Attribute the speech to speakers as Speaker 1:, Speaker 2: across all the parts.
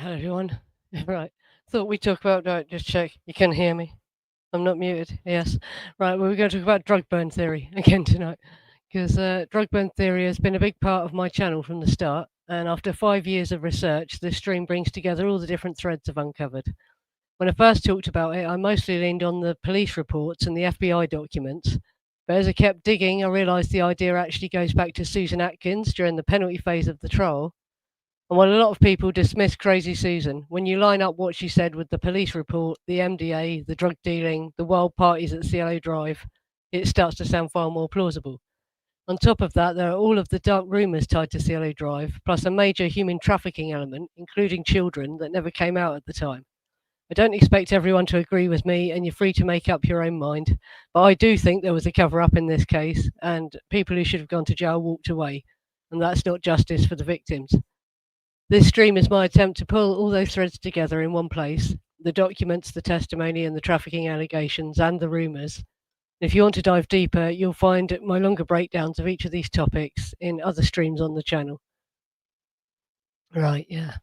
Speaker 1: Hello, everyone. Right. Thought we'd talk about. Just check. You can hear me. I'm not muted. Yes. Right. Well, we're going to talk about drug burn theory again tonight, because drug burn theory has been a big part of my channel from the start. And after 5 years of research, this stream brings together all the different threads I've uncovered. When I first talked about it, I mostly leaned on the police reports and the FBI documents. But as I kept digging, I realised the idea actually goes back to Susan Atkins during the penalty phase of the trial. And while a lot of people dismiss Crazy Susan, when you line up what she said with the police report, the MDA, the drug dealing, the wild parties at Cielo Drive, it starts to sound far more plausible. On top of that, there are all of the dark rumours tied to Cielo Drive, plus a major human trafficking element, including children, that never came out at the time. I don't expect everyone to agree with me, and you're free to make up your own mind, but I do think there was a cover up in this case, and people who should have gone to jail walked away, and that's not justice for the victims. This stream is my attempt to pull all those threads together in one place, the documents, the testimony, and the trafficking allegations, and the rumours. If you want to dive deeper, you'll find my longer breakdowns of each of these topics in other streams on the channel. Right, yeah.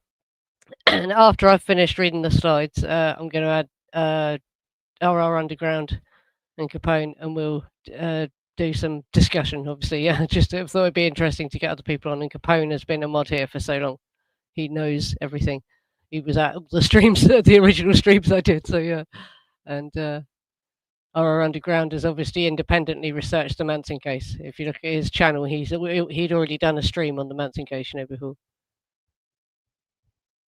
Speaker 1: And after I've finished reading the slides, I'm going to add RR Underground and Capone, and we'll do some discussion, obviously. Yeah, just thought it'd be interesting to get other people on, and Capone has been a mod here for so long. He knows everything. He was at the streams, the original streams I did. So yeah, and our Underground has obviously independently researched the Manson case. If you look at his channel, he'd already done a stream on the Manson case, before.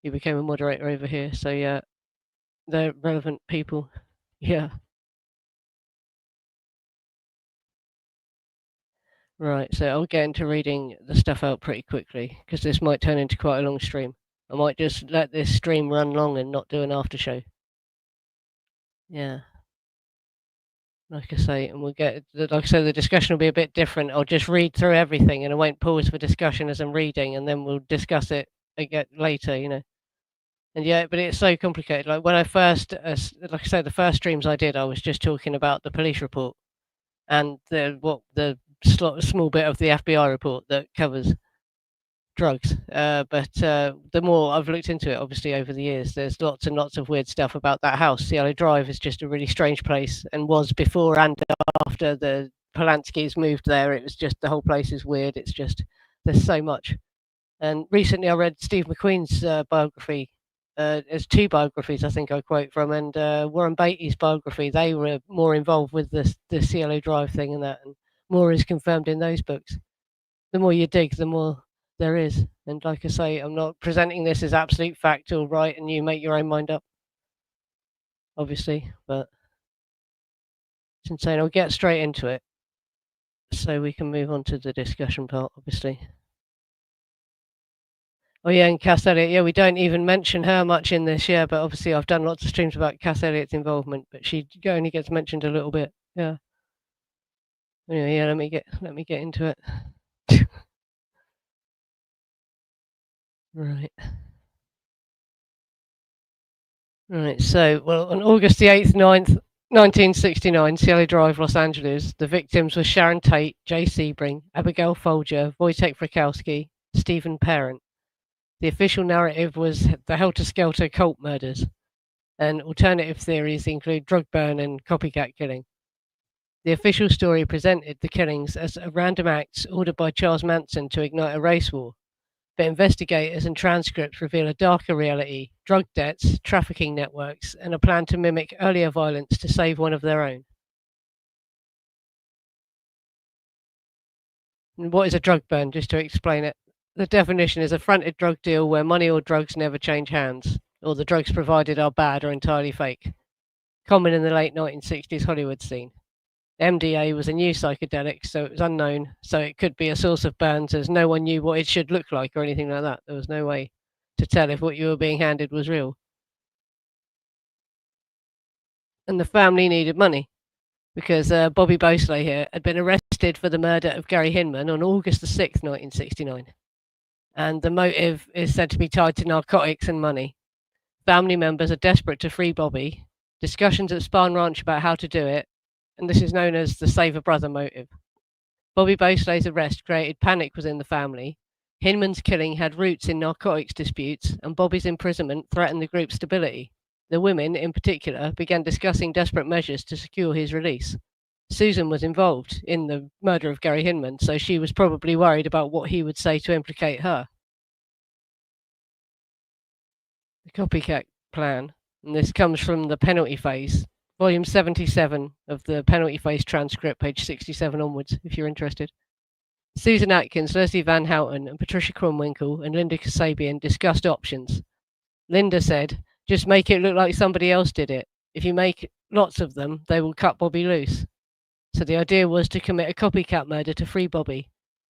Speaker 1: He became a moderator over here. So yeah, they're relevant people. Yeah. Right, so I'll get into reading the stuff out pretty quickly, because this might turn into quite a long stream. I might just let this stream run long and not do an after show. Yeah. Like I say, and we'll get, like I say, the discussion will be a bit different. I'll just read through everything and I won't pause for discussion as I'm reading, and then we'll discuss it again later, And yeah, but it's so complicated. Like when I first, like I say, the first streams I did, I was just talking about the police report and the small bit of the FBI report that covers drugs. But the more I've looked into it, obviously over the years, there's lots and lots of weird stuff about that house. Cielo Drive is just a really strange place, and was before and after the Polanskis moved there. It was just, the whole place is weird. It's just, there's so much. And recently I read Steve McQueen's biography. There's two biographies I think I quote from, and Warren Beatty's biography. They were more involved with the Cielo Drive thing and that, and more is confirmed in those books. The more you dig, the more there is. And like I say, I'm not presenting this as absolute fact or right, and you make your own mind up, obviously, but it's insane. I'll get straight into it so we can move on to the discussion part, obviously. Oh yeah, and Cass Elliot. Yeah, we don't even mention her much in this, yeah, but obviously I've done lots of streams about Cass Elliott's involvement, but she only gets mentioned a little bit. Yeah. Anyway, yeah, let me get into it. Right. Right. So, well, on August the 8th, 9th, 1969, Cielo Drive, Los Angeles, the victims were Sharon Tate, Jay Sebring, Abigail Folger, Wojtek Frykowski, Stephen Parent. The official narrative was the Helter Skelter cult murders, and alternative theories include drug burn and copycat killing. The official story presented the killings as random acts ordered by Charles Manson to ignite a race war, but investigators and transcripts reveal a darker reality, drug debts, trafficking networks, and a plan to mimic earlier violence to save one of their own. And what is a drug burn, just to explain it? The definition is a fronted drug deal where money or drugs never change hands, or the drugs provided are bad or entirely fake. Common in the late 1960s Hollywood scene. MDA was a new psychedelic, so it was unknown, so it could be a source of burns, as no one knew what it should look like or anything like that. There was no way to tell if what you were being handed was real. And the family needed money, because Bobby Bosley here had been arrested for the murder of Gary Hinman on August the 6th, 1969. And the motive is said to be tied to narcotics and money. Family members are desperate to free Bobby. Discussions at Spahn Ranch about how to do it, and this is known as the Save a Brother motive. Bobby Bosley's arrest created panic within the family. Hinman's killing had roots in narcotics disputes, and Bobby's imprisonment threatened the group's stability. The women, in particular, began discussing desperate measures to secure his release. Susan was involved in the murder of Gary Hinman, so she was probably worried about what he would say to implicate her. The copycat plan, and this comes from the penalty phase, volume 77 of the penalty phase transcript, page 67 onwards, if you're interested. Susan Atkins, Leslie Van Houten, and Patricia Kronwinkel and Linda Kasabian discussed options. Linda said, just make it look like somebody else did it. If you make lots of them, they will cut Bobby loose. So the idea was to commit a copycat murder to free Bobby.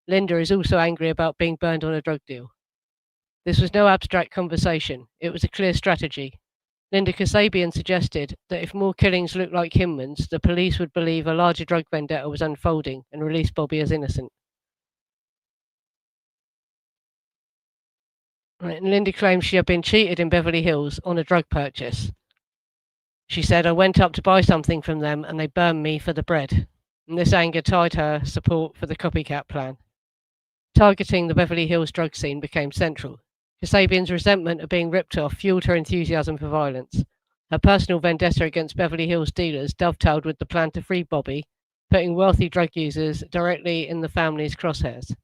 Speaker 1: Linda is also angry about being burned on a drug deal. This was no abstract conversation. It was a clear strategy. Linda Kasabian suggested that if more killings looked like Hinman's, the police would believe a larger drug vendetta was unfolding and release Bobby as innocent. Right, and Linda claims she had been cheated in Beverly Hills on a drug purchase. She said, I went up to buy something from them and they burned me for the bread. And this anger tied her support for the copycat plan. Targeting the Beverly Hills drug scene became central. Kasabian's resentment of being ripped off fueled her enthusiasm for violence. Her personal vendetta against Beverly Hills dealers dovetailed with the plan to free Bobby, putting wealthy drug users directly in the family's crosshairs.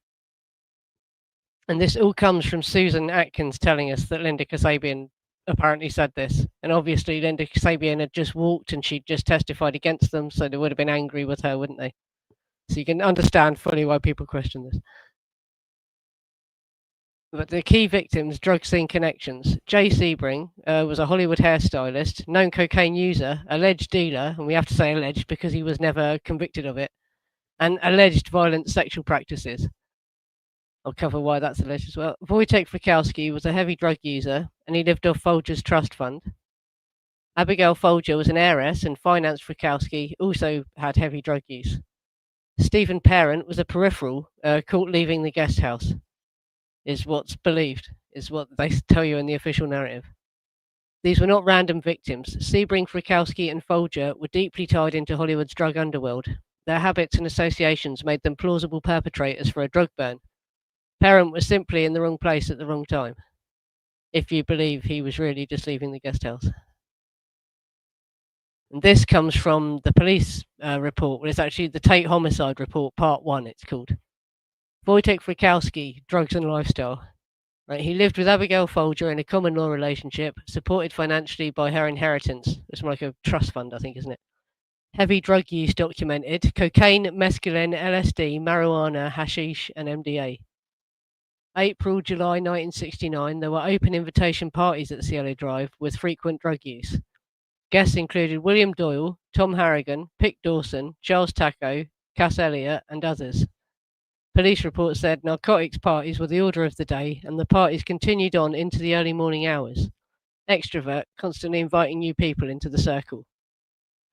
Speaker 1: And this all comes from Susan Atkins telling us that Linda Kasabian apparently said this. And obviously Linda Kasabian had just walked and she'd just testified against them, so they would have been angry with her, wouldn't they? So you can understand fully why people question this. But the key victims' drug scene connections. Jay Sebring was a Hollywood hairstylist, known cocaine user, alleged dealer, and we have to say alleged because he was never convicted of it, and alleged violent sexual practices. I'll cover why that's alleged as well. Wojciech Frykowski was a heavy drug user, and he lived off Folger's trust fund. Abigail Folger was an heiress and financed Frykowski, also had heavy drug use. Stephen Parent was a peripheral, caught leaving the guest house, is what's believed, is what they tell you in the official narrative. These were not random victims. Sebring, Frykowski, and Folger were deeply tied into Hollywood's drug underworld. Their habits and associations made them plausible perpetrators for a drug burn. Parent was simply in the wrong place at the wrong time, if you believe he was really just leaving the guest house. And this comes from the police report. Well, it's actually the Tate Homicide Report, Part 1, it's called. Wojciech Frykowski, drugs and lifestyle. Right, he lived with Abigail Folger in a common law relationship, supported financially by her inheritance. It's like a trust fund, I think, isn't it? Heavy drug use documented. Cocaine, mescaline, LSD, marijuana, hashish, and MDA. April, July 1969, there were open invitation parties at the Cielo Drive with frequent drug use. Guests included William Doyle, Tom Harrigan, Pick Dawson, Charles Taco, Cass Elliott, and others. Police reports said narcotics parties were the order of the day, and the parties continued on into the early morning hours. Extrovert, constantly inviting new people into the circle.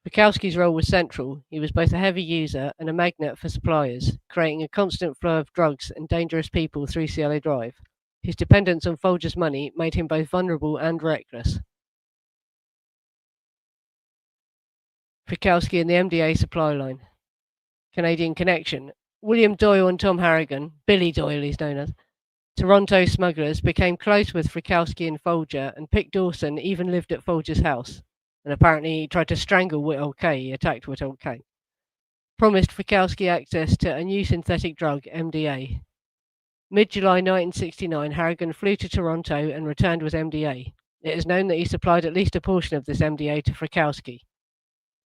Speaker 1: Frykowski's role was central. He was both a heavy user and a magnet for suppliers, creating a constant flow of drugs and dangerous people through Cielo Drive. His dependence on Folger's money made him both vulnerable and reckless. Frykowski and the MDA supply line. Canadian connection. William Doyle and Tom Harrigan, Billy Doyle he's known as, Toronto smugglers, became close with Frykowski and Folger, and Pick Dawson even lived at Folger's house. And apparently he tried to strangle Whittle K. He attacked Whittle K. Promised Frykowski access to a new synthetic drug, MDA. Mid-July 1969, Harrigan flew to Toronto and returned with MDA. It is known that he supplied at least a portion of this MDA to Frykowski.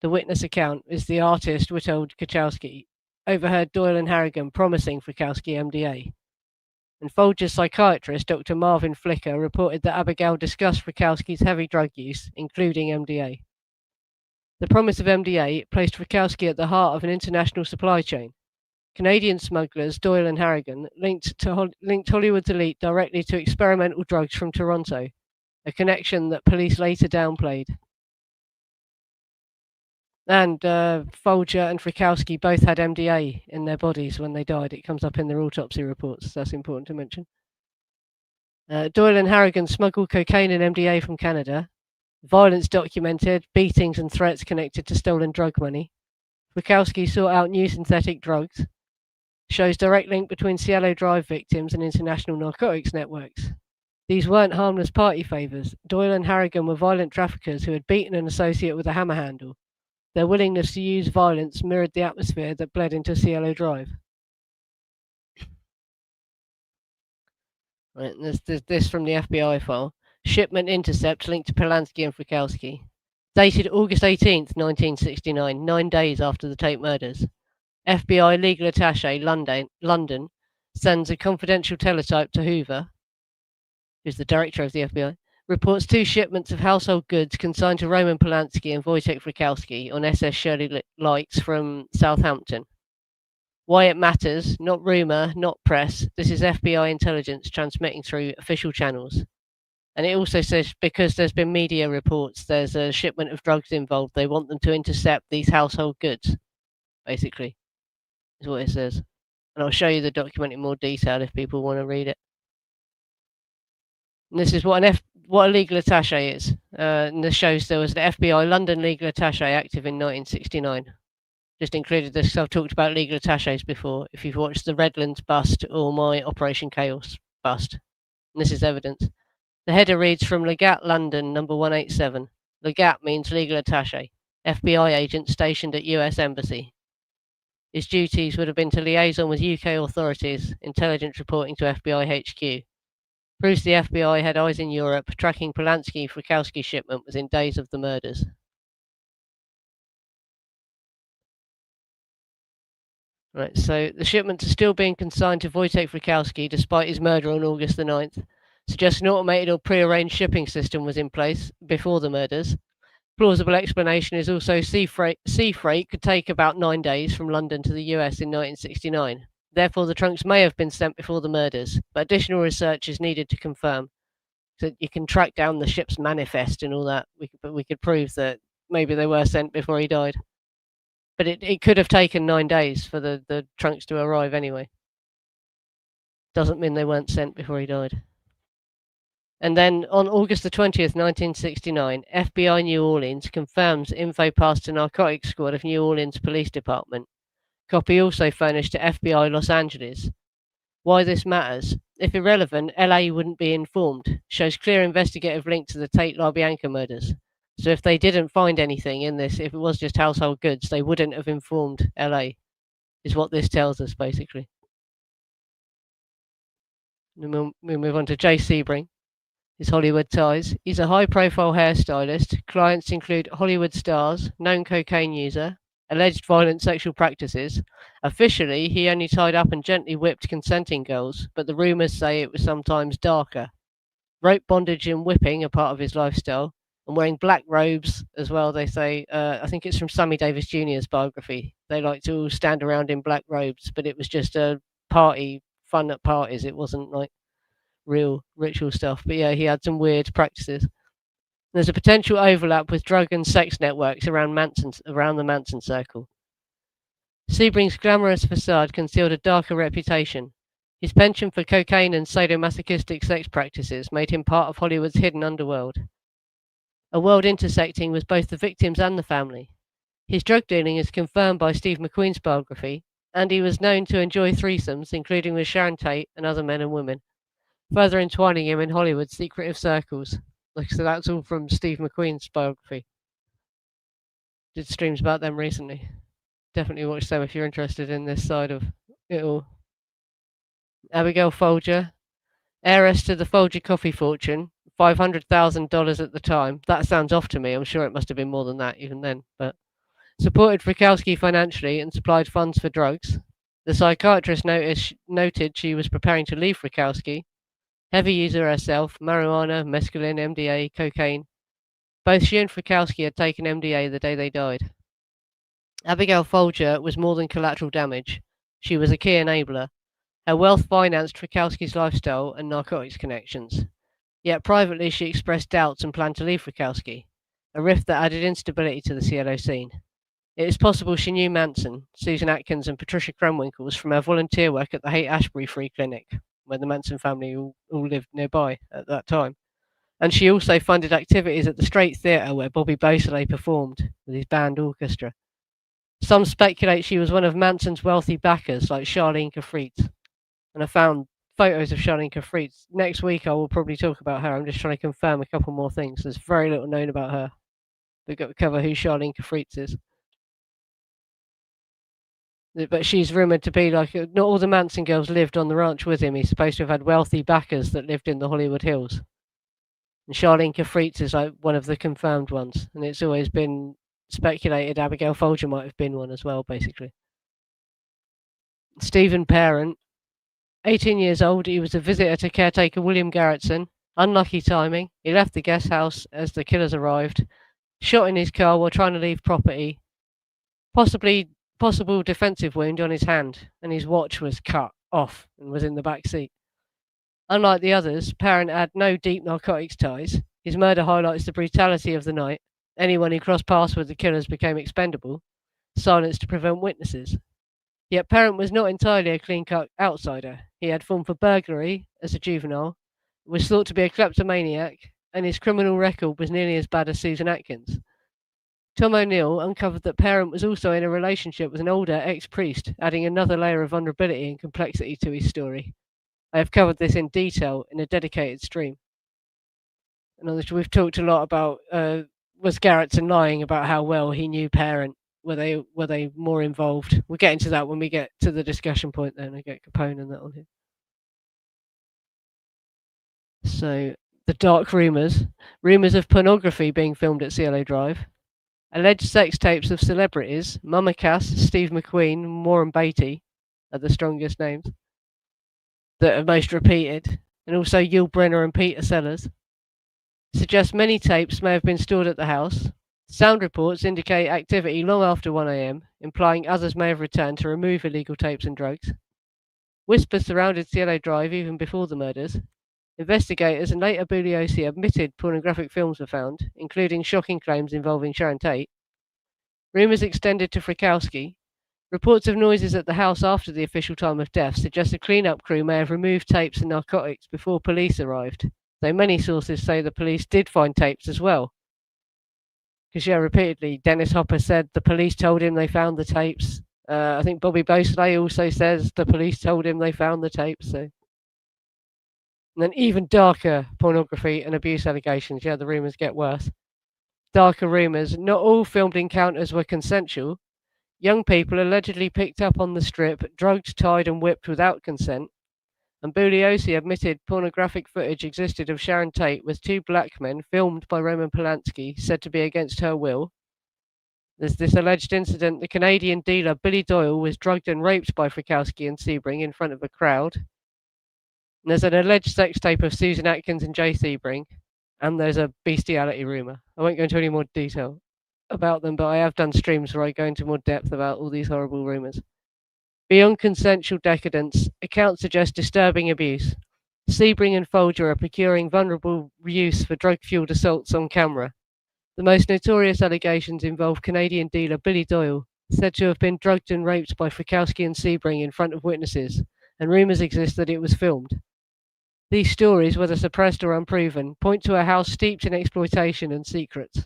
Speaker 1: The witness account is the artist Witold Kachowski overheard Doyle and Harrigan promising Frykowski MDA. And Folger's psychiatrist, Dr. Marvin Flicker, reported that Abigail discussed Frykowski's heavy drug use, including MDA. The promise of MDA placed Frykowski at the heart of an international supply chain. Canadian smugglers, Doyle and Harrigan, linked Hollywood's elite directly to experimental drugs from Toronto, a connection that police later downplayed. And Folger and Frykowski both had MDA in their bodies when they died. It comes up in their autopsy reports. That's important to mention. Doyle and Harrigan smuggled cocaine and MDA from Canada. Violence documented, beatings and threats connected to stolen drug money. Frykowski sought out new synthetic drugs. shows direct link between Cielo Drive victims and international narcotics networks. These weren't harmless party favours. Doyle and Harrigan were violent traffickers who had beaten an associate with a hammer handle. Their willingness to use violence mirrored the atmosphere that bled into Cielo Drive. Right, and there's this from the FBI file. Shipment intercept linked to Polanski and Frykowski. Dated August 18th, 1969, 9 days after the Tate murders. FBI legal attaché, London, sends a confidential teletype to Hoover, who's the director of the FBI, reports 2 shipments of household goods consigned to Roman Polanski and Wojtek Frykowski on SS Shirley Lights from Southampton. Why it matters, not rumour, not press. This is FBI intelligence transmitting through official channels. And it also says because there's been media reports, there's a shipment of drugs involved. They want them to intercept these household goods, basically, is what it says. And I'll show you the document in more detail if people want to read it. And this is what a legal attaché is. And this shows there was an FBI London legal attaché active in 1969. Just included this. I've talked about legal attachés before. If you've watched the Redlands bust or my Operation Chaos bust, and this is evidence. The header reads from Legat London, number 187. Legat means legal attaché, FBI agent stationed at US Embassy. His duties would have been to liaison with UK authorities, intelligence reporting to FBI HQ. Proves the FBI had eyes in Europe, tracking Polanski-Frykowski shipment within days of the murders. Right, so the shipments are still being consigned to Wojtek Frykowski despite his murder on August the 9th. Suggests an automated or pre-arranged shipping system was in place before the murders. Plausible explanation is also sea freight could take about 9 days from London to the US in 1969. Therefore, the trunks may have been sent before the murders, but additional research is needed to confirm. So you can track down the ship's manifest and all that. We could prove that maybe they were sent before he died. But it could have taken 9 days for the trunks to arrive anyway. Doesn't mean they weren't sent before he died. And then on August the 20th, 1969, FBI New Orleans confirms info passed to Narcotics Squad of New Orleans Police Department. Copy also furnished to FBI Los Angeles. Why this matters? If irrelevant, LA wouldn't be informed. Shows clear investigative link to the Tate LaBianca murders. So if they didn't find anything in this, if it was just household goods, they wouldn't have informed LA, is what this tells us, basically. And we'll move on to Jay Sebring, his Hollywood ties. He's a high-profile hairstylist. Clients include Hollywood stars, known cocaine user, alleged violent sexual practices. Officially, he only tied up and gently whipped consenting girls, but the rumours say it was sometimes darker. Rope bondage and whipping are part of his lifestyle. And wearing black robes as well, they say. I think it's from Sammy Davis Jr.'s biography. They like to all stand around in black robes, but it was just a party, fun at parties. It wasn't like real ritual stuff. But yeah, he had some weird practices. There's a potential overlap with drug and sex networks around the Manson circle. Sebring's glamorous facade concealed a darker reputation. His penchant for cocaine and sadomasochistic sex practices made him part of Hollywood's hidden underworld. A world intersecting with both the victims and the family. His drug dealing is confirmed by Steve McQueen's biography, and he was known to enjoy threesomes, including with Sharon Tate and other men and women, further entwining him in Hollywood's secretive circles. So that's all from Steve McQueen's biography. Did streams about them recently. Definitely watch them if you're interested in this side of it all. Abigail Folger, heiress to the Folger coffee fortune, $500,000 at the time. That sounds off to me. I'm sure it must have been more than that even then. But supported Frykowski financially and supplied funds for drugs. The psychiatrist noted she was preparing to leave Frykowski. Heavy user herself, marijuana, mescaline, MDA, cocaine. Both she and Frykowski had taken MDA the day they died. Abigail Folger was more than collateral damage. She was a key enabler. Her wealth financed Frykowski's lifestyle and narcotics connections. Yet privately she expressed doubts and planned to leave Frykowski, a rift that added instability to the Cielo scene. It is possible she knew Manson, Susan Atkins and Patricia Krenwinkles from her volunteer work at the Haight-Ashbury Free Clinic, where the Manson family all lived nearby at that time. And she also funded activities at the Straight Theatre where Bobby Beausoleil performed with his band orchestra. Some speculate she was one of Manson's wealthy backers, like Charlene Kafritz. And I found photos of Charlene Kafritz. Next week I will probably talk about her. I'm just trying to confirm a couple more things. There's very little known about her. We've got to cover who Charlene Kafritz is. But she's rumoured to be like, not all the Manson girls lived on the ranch with him. He's supposed to have had wealthy backers that lived in the Hollywood Hills. And Charlene Kafritz is like one of the confirmed ones. And it's always been speculated Abigail Folger might have been one as well, basically. Stephen Parent, 18 years old, he was a visitor to caretaker William Garrettson. Unlucky timing. He left the guest house as the killers arrived, shot in his car while trying to leave property. Possible defensive wound on his hand, and his watch was cut off and was in the back seat. Unlike the others, Parent had no deep narcotics ties. His murder highlights the brutality of the night. Anyone who crossed paths with the killers became expendable, silenced to prevent witnesses. Yet Parent was not entirely a clean-cut outsider. He had formed for burglary as a juvenile, was thought to be a kleptomaniac, and his criminal record was nearly as bad as Susan Atkins. Tom O'Neill uncovered that Parent was also in a relationship with an older ex-priest, adding another layer of vulnerability and complexity to his story. I have covered this in detail in a dedicated stream. And we've talked a lot about was Garrettson lying about how well he knew Parent? Were they more involved? We'll get into that when we get to the discussion point. Then I get Capone and that on here. So the dark rumors of pornography being filmed at Cielo Drive. Alleged sex tapes of celebrities, Mama Cass, Steve McQueen, Warren Beatty are the strongest names that are most repeated, and also Yul Brynner and Peter Sellers. Suggest many tapes may have been stored at the house. Sound reports indicate activity long after 1 a.m., implying others may have returned to remove illegal tapes and drugs. Whispers surrounded Cielo Drive even before the murders. Investigators and later Bugliosi admitted pornographic films were found, including shocking claims involving Sharon Tate. Rumours extended to Frykowski. Reports of noises at the house after the official time of death suggest the clean-up crew may have removed tapes and narcotics before police arrived, though many sources say the police did find tapes as well. Because, repeatedly, Dennis Hopper said the police told him they found the tapes. I think Bobby Beausoleil also says the police told him they found the tapes, so... And then even darker pornography and abuse allegations. The rumours get worse. Darker rumours. Not all filmed encounters were consensual. Young people allegedly picked up on the strip, drugged, tied and whipped without consent. And Bugliosi admitted pornographic footage existed of Sharon Tate with two black men filmed by Roman Polanski, said to be against her will. There's this alleged incident. The Canadian dealer Billy Doyle was drugged and raped by Frykowski and Sebring in front of a crowd. And there's an alleged sex tape of Susan Atkins and Jay Sebring, and there's a bestiality rumour. I won't go into any more detail about them, but I have done streams where I go into more depth about all these horrible rumours. Beyond consensual decadence, accounts suggest disturbing abuse. Sebring and Folger are procuring vulnerable use for drug-fueled assaults on camera. The most notorious allegations involve Canadian dealer Billy Doyle, said to have been drugged and raped by Frykowski and Sebring in front of witnesses, and rumours exist that it was filmed. These stories, whether suppressed or unproven, point to a house steeped in exploitation and secrets.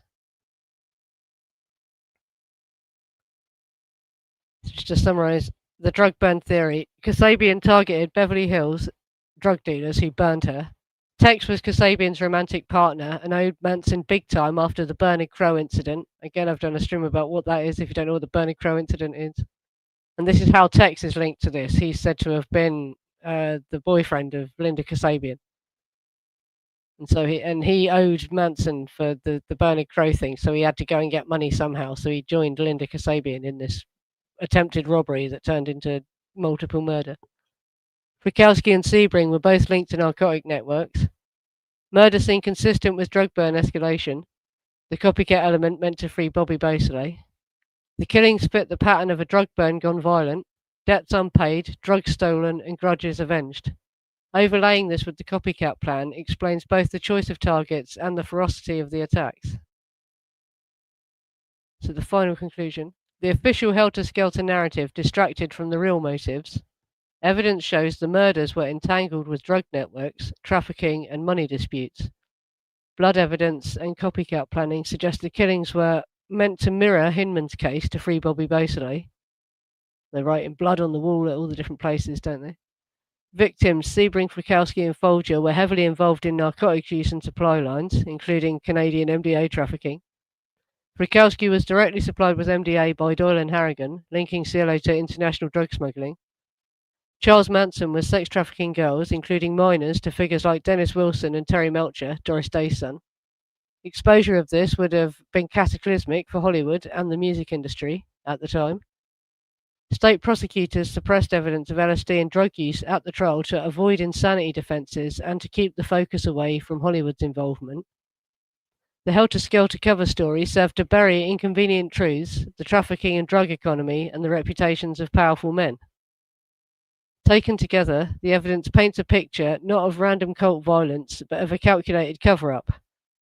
Speaker 1: Just to summarise the drug burn theory, Kasabian targeted Beverly Hills drug dealers who burned her. Tex was Kasabian's romantic partner and owed Manson big time after the Bernard Crow incident. Again, I've done a stream about what that is if you don't know what the Bernard Crow incident is. And this is how Tex is linked to this. He's said to have been the boyfriend of Linda Kasabian. And so he owed Manson for the Bernard Crow thing, so he had to go and get money somehow. So he joined Linda Kasabian in this attempted robbery that turned into multiple murder. Frykowski and Sebring were both linked to narcotic networks. Murder scene consistent with drug burn escalation. The copycat element meant to free Bobby Beausoleil. The killings fit the pattern of a drug burn gone violent, debts unpaid, drugs stolen, and grudges avenged. Overlaying this with the copycat plan explains both the choice of targets and the ferocity of the attacks. So the final conclusion. The official Helter Skelter narrative distracted from the real motives. Evidence shows the murders were entangled with drug networks, trafficking, and money disputes. Blood evidence and copycat planning suggest the killings were meant to mirror Hinman's case to free Bobby Beausoleil. They write in blood on the wall at all the different places, don't they? Victims Sebring, and Folger were heavily involved in narcotics use and supply lines, including Canadian MDA trafficking. Frykowski was directly supplied with MDA by Doyle and Harrigan, linking Cielo to international drug smuggling. Charles Manson was sex trafficking girls, including minors, to figures like Dennis Wilson and Terry Melcher, Doris Day's son. Exposure of this would have been cataclysmic for Hollywood and the music industry at the time. State prosecutors suppressed evidence of LSD and drug use at the trial to avoid insanity defences and to keep the focus away from Hollywood's involvement. The Helter Skelter cover story served to bury inconvenient truths, the trafficking and drug economy, and the reputations of powerful men. Taken together, the evidence paints a picture not of random cult violence, but of a calculated cover-up.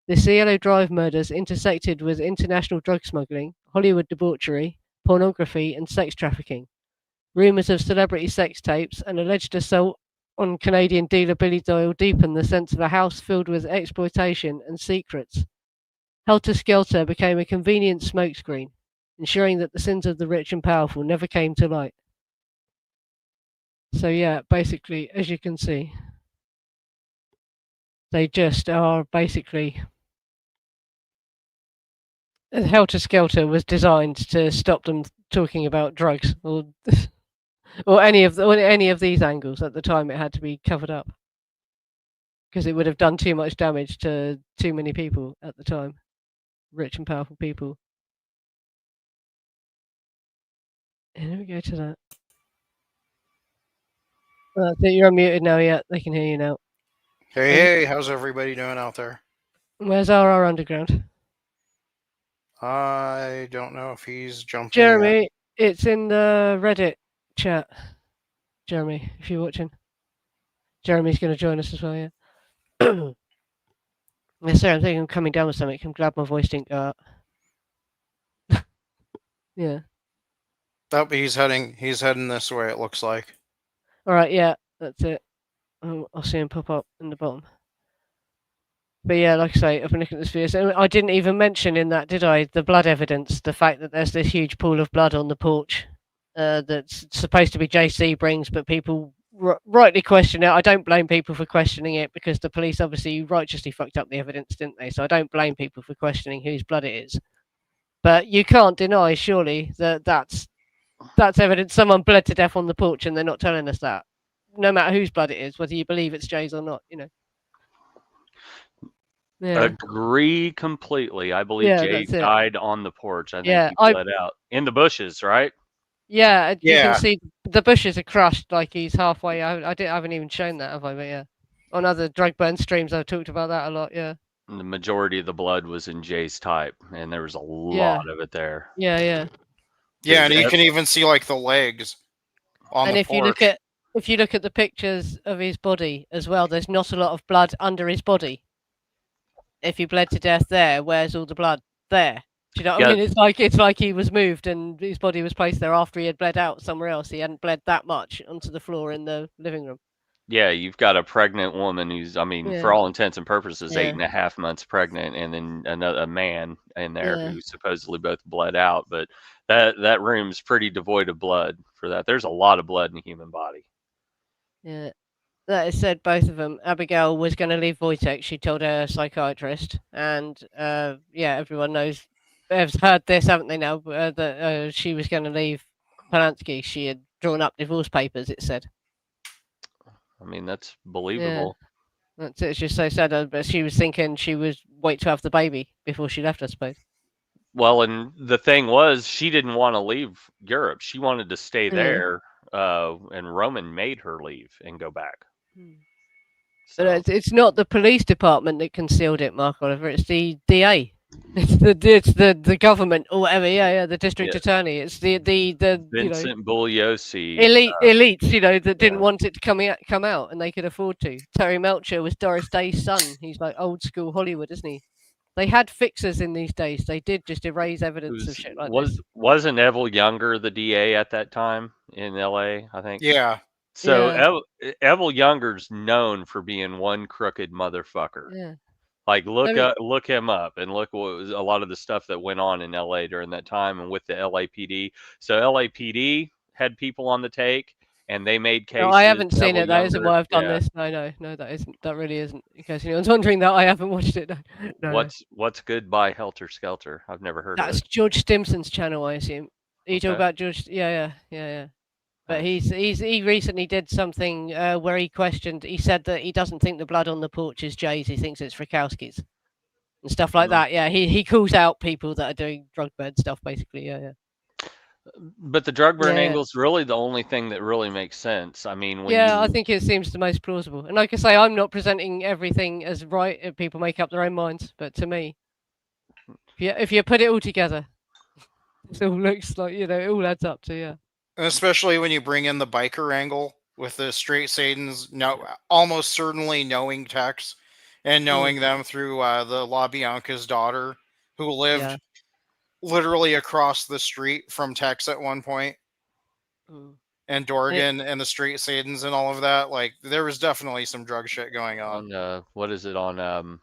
Speaker 1: The Cielo Drive murders intersected with international drug smuggling, Hollywood debauchery, pornography, and sex trafficking. Rumours of celebrity sex tapes and alleged assault on Canadian dealer Billy Doyle deepened the sense of a house filled with exploitation and secrets. Helter Skelter became a convenient smokescreen, ensuring that the sins of the rich and powerful never came to light. So yeah, basically, as you can see, they just are basically... Helter Skelter was designed to stop them talking about drugs or any of these angles. At the time, it had to be covered up because it would have done too much damage to too many people at the time, rich and powerful people. And here we go to that. You're unmuted now. Yeah, they can hear you now.
Speaker 2: Hey, how's everybody doing out there?
Speaker 1: Where's RR Underground?
Speaker 2: I don't know if he's jumped
Speaker 1: Jeremy,
Speaker 2: in
Speaker 1: it's in the Reddit chat. Jeremy, if you're watching. Jeremy's going to join us as well, yeah. Yes, sir, I'm thinking I'm coming down with something. I'm glad my voice didn't go out. Yeah.
Speaker 2: Oh, he's heading this way, it looks like.
Speaker 1: Alright, yeah, that's it. I'll see him pop up in the bottom. But yeah, like I say, I've been looking at this video. So I didn't even mention in that, did I? The blood evidence, the fact that there's this huge pool of blood on the porch that's supposed to be JC brings, but people rightly question it. I don't blame people for questioning it because the police obviously righteously fucked up the evidence, didn't they? So I don't blame people for questioning whose blood it is. But you can't deny, surely, that that's evidence someone bled to death on the porch, and they're not telling us that. No matter whose blood it is, whether you believe it's Jay's or not, you know.
Speaker 3: Yeah. Agree completely. I believe Jay died on the porch. I think he bled out in the bushes, right?
Speaker 1: Yeah, you can see the bushes are crushed, like he's halfway. I haven't even shown that, have I? But yeah, on other drug burn streams, I've talked about that a lot. Yeah.
Speaker 3: And the majority of the blood was in Jay's type, and there was a lot of it there.
Speaker 1: Yeah.
Speaker 2: Yeah, and you can even see like the legs on the porch.
Speaker 1: And if you look at the pictures of his body as well, there's not a lot of blood under his body. If he bled to death there, where's all the blood there? Do you know what I mean? It's like he was moved and his body was placed there after he had bled out somewhere else. He hadn't bled that much onto the floor in the living room.
Speaker 3: Yeah, you've got a pregnant woman who's, for all intents and purposes, 8.5 months pregnant, and then a man in there who supposedly both bled out. But that room's pretty devoid of blood for that. There's a lot of blood in the human body.
Speaker 1: Yeah. That is said, both of them. Abigail was going to leave Wojtek, she told her psychiatrist. And everyone knows, has heard this, haven't they now, that she was going to leave Polanski. She had drawn up divorce papers, it said.
Speaker 3: I mean, that's believable.
Speaker 1: Yeah. That's it. It's just so sad. But she was thinking she would wait to have the baby before she left, I suppose.
Speaker 3: Well, and the thing was, she didn't want to leave Europe. She wanted to stay there, and Roman made her leave and go back.
Speaker 1: So. But it's not the police department that concealed it, Mark Oliver. It's the DA. It's the government or whatever. Yeah. The district attorney. It's the
Speaker 3: Vincent Bugliosi.
Speaker 1: Elites, that didn't want it to come out, and they could afford to. Terry Melcher was Doris Day's son. He's like old school Hollywood, isn't he? They had fixers in these days. They did just erase evidence of shit like this.
Speaker 3: Wasn't Evil Younger the DA at that time in LA? I think.
Speaker 2: Yeah.
Speaker 3: So Evil Younger's known for being one crooked motherfucker.
Speaker 1: Yeah.
Speaker 3: Like look him up and look what was a lot of the stuff that went on in LA during that time and with the LAPD. So LAPD had people on the take and they made cases.
Speaker 1: No, I haven't seen it. That isn't
Speaker 3: younger.
Speaker 1: why I've done this. No, that isn't. That really isn't. In case anyone's wondering that, I haven't watched it. No.
Speaker 3: What's good by Helter Skelter? I've never heard of it.
Speaker 1: That's George Stimson's channel, I assume. Are you talking about George? Yeah. But he recently did something where he questioned. He said that he doesn't think the blood on the porch is Jay's. He thinks it's Frykowski's and stuff like that. Yeah, he calls out people that are doing drug burn stuff, basically. Yeah.
Speaker 3: But the drug burn angle is really the only thing that really makes sense. I mean,
Speaker 1: I think it seems the most plausible. And like I say, I'm not presenting everything as right. People make up their own minds. But to me, if you put it all together, it all looks like it all adds up to
Speaker 2: And especially when you bring in the biker angle with the straight Satans, almost certainly knowing Tex and knowing them through the LaBianca's daughter, who lived literally across the street from Tex at one point. And Dorgan and the straight Satans and all of that. Like, there was definitely some drug shit going on.
Speaker 3: What is it on?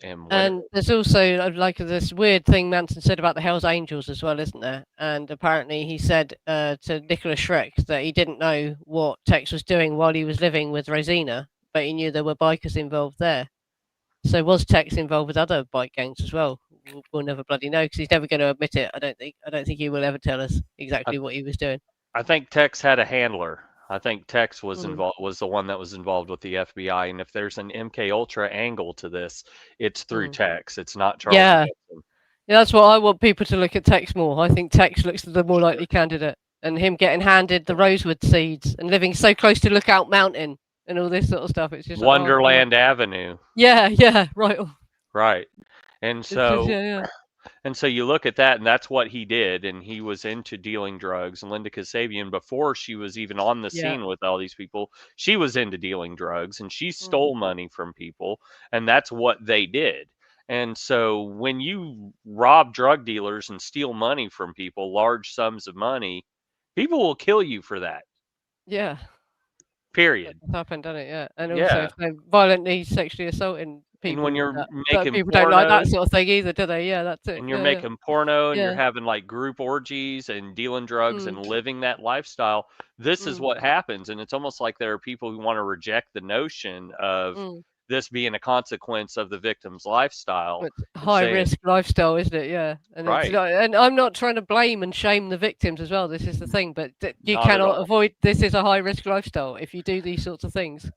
Speaker 1: And there's also like this weird thing Manson said about the Hells Angels as well, isn't there? And apparently he said to Nicholas Schreck that he didn't know what Tex was doing while he was living with Rosina, but he knew there were bikers involved there. So was Tex involved with other bike gangs as well? We'll never bloody know because he's never going to admit it. I don't think he will ever tell us exactly what he was doing.
Speaker 3: I think Tex had a handler. I think Tex was was the one that was involved with the FBI. And if there's an MK Ultra angle to this, it's through Tex. It's not Charles Manson.
Speaker 1: Yeah, that's what I want people to look at Tex more. I think Tex looks the more likely candidate, and him getting handed the rosewood seeds and living so close to Lookout Mountain and all this sort of stuff. It's just
Speaker 3: Wonderland Avenue.
Speaker 1: Yeah, right.
Speaker 3: Right. And so and so you look at that, and that's what he did, and he was into dealing drugs. And Linda Kasabian, before she was even on the scene with all these people, she was into dealing drugs, and she stole money from people, and that's what they did. And so when you rob drug dealers and steal money from people, large sums of money, people will kill you for that.
Speaker 1: Yeah.
Speaker 3: Period.
Speaker 1: It's happened, done it? Yeah. And also if they're violently sexually assaulting people.
Speaker 3: And when you're making
Speaker 1: people
Speaker 3: porno,
Speaker 1: don't like that sort of thing either, do they? Yeah, that's it.
Speaker 3: When you're making porno and you're having like group orgies and dealing drugs and living that lifestyle, this is what happens. And it's almost like there are people who want to reject the notion of this being a consequence of the victim's lifestyle.
Speaker 1: It's high risk lifestyle, isn't it? Yeah. And and I'm not trying to blame and shame the victims as well. This is the thing, but you cannot avoid. This is a high risk lifestyle. If you do these sorts of things,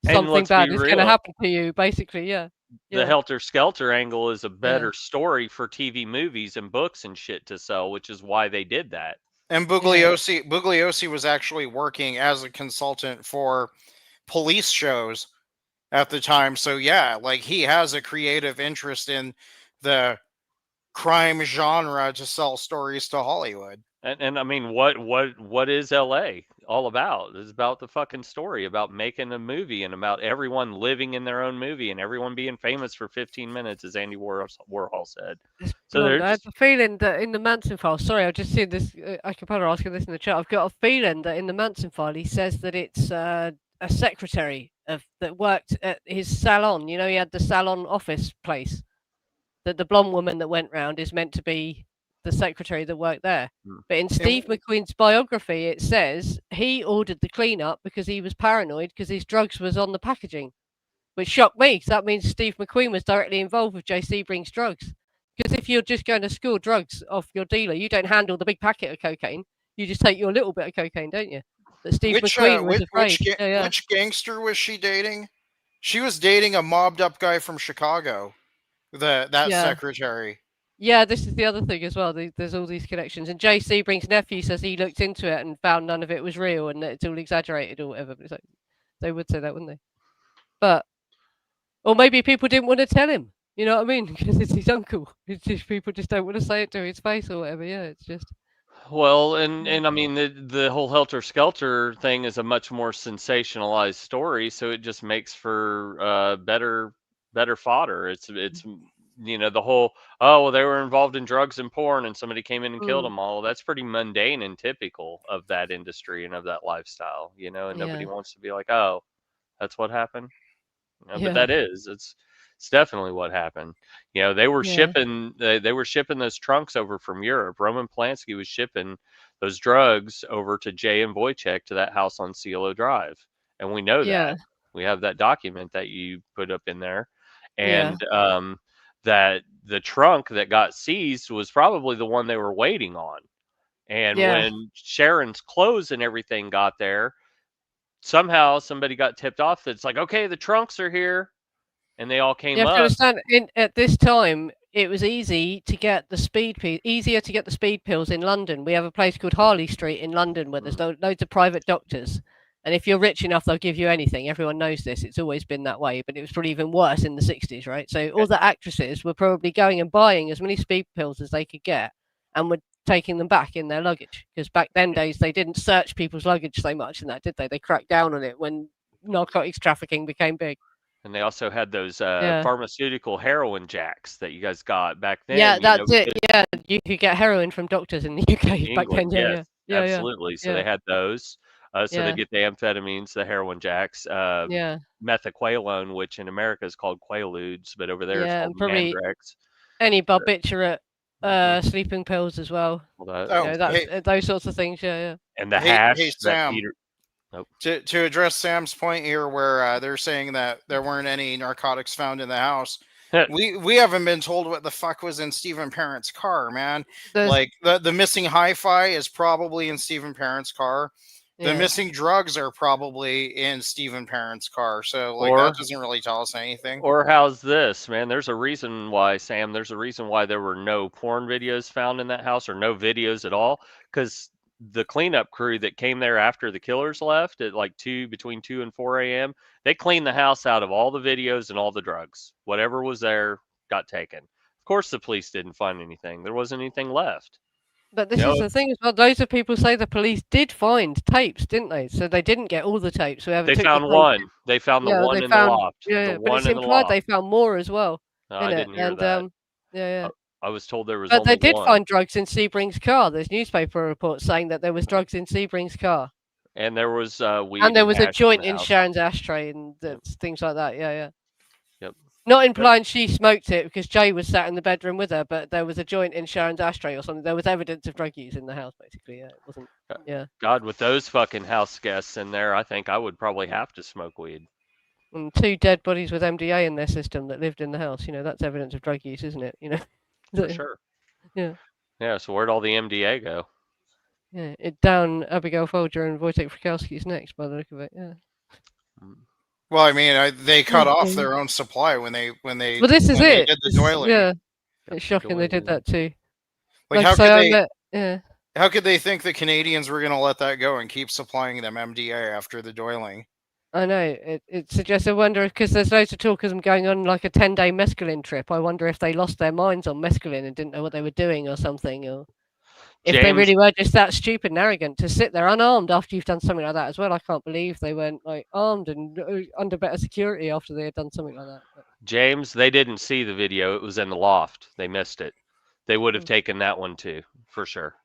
Speaker 1: something bad is going to happen to you. Basically,
Speaker 3: The Helter Skelter angle is a better story for TV movies and books and shit to sell, which is why they did that.
Speaker 2: And Bugliosi was actually working as a consultant for police shows at the time. So like he has a creative interest in the crime genre to sell stories to Hollywood.
Speaker 3: And I mean, what is LA all about? It's about the fucking story, about making a movie and about everyone living in their own movie and everyone being famous for 15 minutes, as Andy Warhol said.
Speaker 1: So I have a feeling that in the Manson file, sorry, I've just seen this, Acapella asking this in the chat, I've got a feeling that in the Manson file, he says that it's a secretary that worked at his salon. You know, he had the salon office place. That the blonde woman that went round is meant to be the secretary that worked there. But in Steve McQueen's biography, it says he ordered the cleanup because he was paranoid because his drugs was on the packaging, which shocked me because that means Steve McQueen was directly involved with Jay Sebring's drugs. Because if you're just going to score drugs off your dealer, you don't handle the big packet of cocaine. You just take your little bit of cocaine, don't you? But Steve McQueen was afraid.
Speaker 2: Which gangster was she dating? She was dating a mobbed up guy from Chicago. That secretary.
Speaker 1: Yeah, this is the other thing as well. There's all these connections. And Jay Sebring's nephew says he looked into it and found none of it was real and that it's all exaggerated or whatever. But it's like, they would say that, wouldn't they? But, or maybe people didn't want to tell him. You know what I mean? Because it's his uncle. It's just people just don't want to say it to his face or whatever. Yeah, it's just.
Speaker 3: Well, and I mean the whole Helter Skelter thing is a much more sensationalized story, so it just makes for better fodder. It's the whole they were involved in drugs and porn and somebody came in and killed them all. That's pretty mundane and typical of that industry and of that lifestyle, and nobody wants to be like, oh, that's what happened. But that is, it's It's definitely what happened. They were shipping those trunks over from Europe. Roman Polanski was shipping those drugs over to Jay and Wojciech to that house on Cielo Drive, and we know that. We have that document that you put up in there, and that the trunk that got seized was probably the one they were waiting on. And when Sharon's clothes and everything got there, somehow somebody got tipped off that it's like, okay, the trunks are here. And they all came up.
Speaker 1: Understand, at this time, it was easier to get the speed pills in London. We have a place called Harley Street in London where there's loads of private doctors. And if you're rich enough, they'll give you anything. Everyone knows this. It's always been that way. But it was probably even worse in the 60s, right? So all the actresses were probably going and buying as many speed pills as they could get and were taking them back in their luggage. Because back then days, they didn't search people's luggage so much in that, did they? They cracked down on it when narcotics trafficking became big.
Speaker 3: And they also had those pharmaceutical heroin jacks that you guys got back then.
Speaker 1: Yeah, that's it. Yeah, you could get heroin from doctors in the UK back then.
Speaker 3: Yeah, absolutely. So they had those. So they get the amphetamines, the heroin jacks, methaqualone, which in America is called Quaaludes, but over there it's called Mandrax.
Speaker 1: Any barbiturate sleeping pills as well. Those sorts of things. Yeah.
Speaker 3: And the hash.
Speaker 2: Hey, Sam. To address Sam's point here, where they're saying that there weren't any narcotics found in the house, we haven't been told what the fuck was in Stephen Parent's car, man. Like the missing hi-fi is probably in Stephen Parent's car. The missing drugs are probably in Stephen Parent's car. So that doesn't really tell us anything.
Speaker 3: Or how's this, man? There's a reason why, Sam. There's a reason why there were no porn videos found in that house, or no videos at all, because the cleanup crew that came there after the killers left at like between 2 and 4 a.m., they cleaned the house out of all the videos and all the drugs. Whatever was there got taken. Of course, the police didn't find anything. There wasn't anything left.
Speaker 1: But this is the thing as well. Loads of people say the police did find tapes, didn't they? So they didn't get all the tapes.
Speaker 3: They found one. They found the one in the loft.
Speaker 1: Yeah, but it's implied they found more as well.
Speaker 3: No, I didn't hear that. I was told there was
Speaker 1: but
Speaker 3: only
Speaker 1: they did
Speaker 3: one.
Speaker 1: find drugs in Sebring's car. There's newspaper reports saying that there was drugs in Sebring's car.
Speaker 3: And there was weed.
Speaker 1: And there was a joint in Sharon's ashtray and things like that. Yeah.
Speaker 3: Yep.
Speaker 1: Not implying she smoked it because Jay was sat in the bedroom with her, but there was a joint in Sharon's ashtray or something. There was evidence of drug use in the house, basically. Yeah, it wasn't. Yeah.
Speaker 3: God, with those fucking house guests in there, I think I would probably have to smoke weed.
Speaker 1: And 2 dead bodies with MDA in their system that lived in the house. That's evidence of drug use, isn't it?
Speaker 3: For sure.
Speaker 1: Yeah.
Speaker 3: Yeah. So where'd all the MDA go?
Speaker 1: Yeah, it down Abigail Folger and Wojciech Frykowski's necks by the look of it. Yeah.
Speaker 2: Well, I mean, they cut off their own supply when they.
Speaker 1: Well, this is it.
Speaker 2: Did the doiling.
Speaker 1: Yeah, it's shocking they did that too.
Speaker 2: How could they think the Canadians were going to let that go and keep supplying them MDA after the doiling?
Speaker 1: I know. It suggests, I wonder, because there's loads of talk of them going on like a 10-day mescaline trip. I wonder if they lost their minds on mescaline and didn't know what they were doing or something, or if they really were just that stupid and arrogant to sit there unarmed after you've done something like that as well. I can't believe they weren't armed and under better security after they had done something like that.
Speaker 3: James, they didn't see the video. It was in the loft. They missed it. They would have taken that one too, for sure.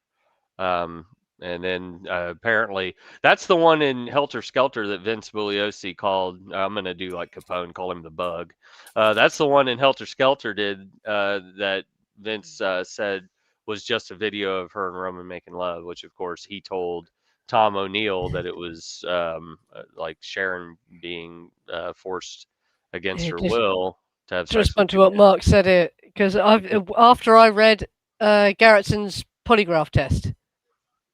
Speaker 3: And then apparently that's the one in Helter Skelter that Vince Bugliosi called. I'm going to do like Capone, call him the bug. That's the one in Helter Skelter did that Vince said was just a video of her and Roman making love, which of course he told Tom O'Neill that it was like Sharon being forced against her will to have sex.
Speaker 1: To respond to what Mark said, because after I read Gerritson's polygraph test,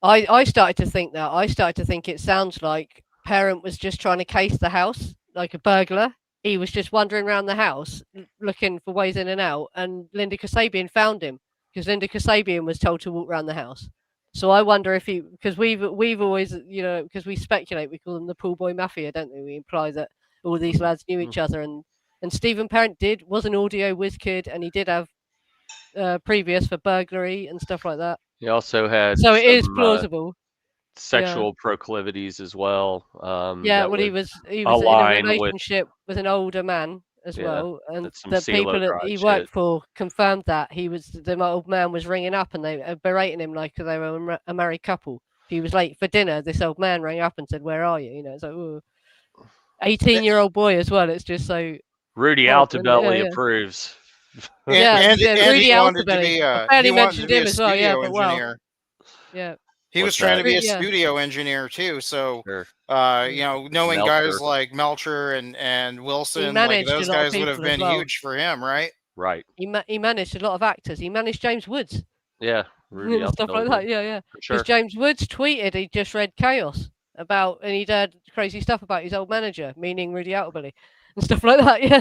Speaker 1: I started to think that. I started to think it sounds like Parent was just trying to case the house like a burglar. He was just wandering around the house looking for ways in and out, and Linda Kasabian found him because Linda Kasabian was told to walk around the house. So I wonder if because we've always, because we speculate, we call them the pool boy mafia, don't we? We imply that all these lads knew each other, and Stephen Parent was an audio whiz kid, and he did have previous for burglary and stuff like that.
Speaker 3: He also had
Speaker 1: it is plausible
Speaker 3: sexual proclivities as well.
Speaker 1: He was in a relationship with an older man as well, and the people that he worked for confirmed that the old man was ringing up and they were berating him like they were a married couple. If he was late for dinner, this old man rang up and said, "Where are you?" It's like, 18-year-old boy as well. It's just so
Speaker 3: Rudy Altobelli approves.
Speaker 2: And
Speaker 1: Rudy
Speaker 2: he wanted to be
Speaker 1: I barely mentioned him as well. Yeah, but
Speaker 2: engineer.
Speaker 1: Yeah.
Speaker 2: He was trying to be a studio engineer too, so
Speaker 3: sure.
Speaker 2: knowing guys like Melcher and Wilson, like those guys would have been huge for him, right?
Speaker 3: Right.
Speaker 1: He managed a lot of actors. He managed James Woods.
Speaker 3: Yeah,
Speaker 1: Rudy stuff like that. Yeah.
Speaker 3: Sure.
Speaker 1: Because James Woods tweeted he just read Chaos and he'd heard crazy stuff about his old manager, meaning Rudy Altobelli, and stuff like that. Yeah.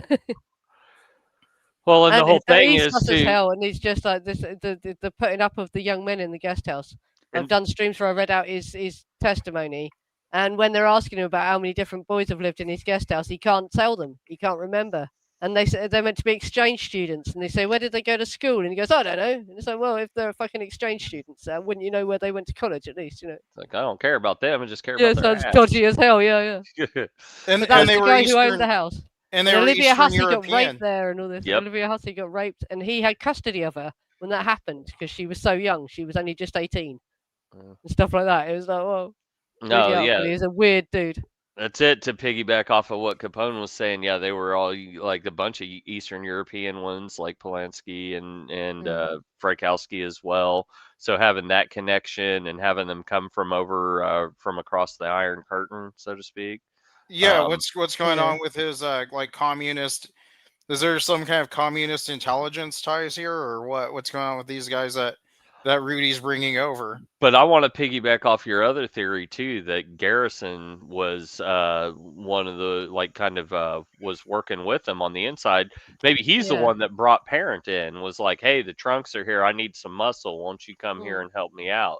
Speaker 3: Well, and the whole thing is
Speaker 1: as hell, and he's just like this. The putting up of the young men in the guest house. I've done streams where I read out his testimony, and when they're asking him about how many different boys have lived in his guest house, he can't tell them. He can't remember. And they say they're meant to be exchange students, and they say, "Where did they go to school?" And he goes, "I don't know." And it's like, well, if they're fucking exchange students, wouldn't you know where they went to college at least?
Speaker 3: It's like, I don't care about them. I just care about their ass.
Speaker 1: Dodgy as hell. Yeah.
Speaker 2: and
Speaker 1: that's
Speaker 2: they
Speaker 1: the
Speaker 2: were
Speaker 1: guy who owned the house.
Speaker 2: And Olivia
Speaker 1: Hussey
Speaker 2: European.
Speaker 1: got raped there and all this.
Speaker 3: Yep.
Speaker 1: Olivia Hussey got raped, and he had custody of her when that happened because she was so young. She was only just 18 and stuff like that. It was like, whoa.
Speaker 3: No,
Speaker 1: he was a weird dude.
Speaker 3: That's it. To piggyback off of what Capone was saying, yeah, they were all like a bunch of Eastern European ones, like Polanski and Frykowski as well. So having that connection and having them come from across the Iron Curtain, so to speak.
Speaker 2: Yeah, what's going on with his like communist? Is there some kind of communist intelligence ties here, or what? What's going on with these guys that Rudy's bringing over?
Speaker 3: But I want to piggyback off your other theory too, that Garrison was one of the was working with them on the inside. Maybe he's the one that brought Parent in. Was like, hey, the trunks are here. I need some muscle. Won't you come here and help me out?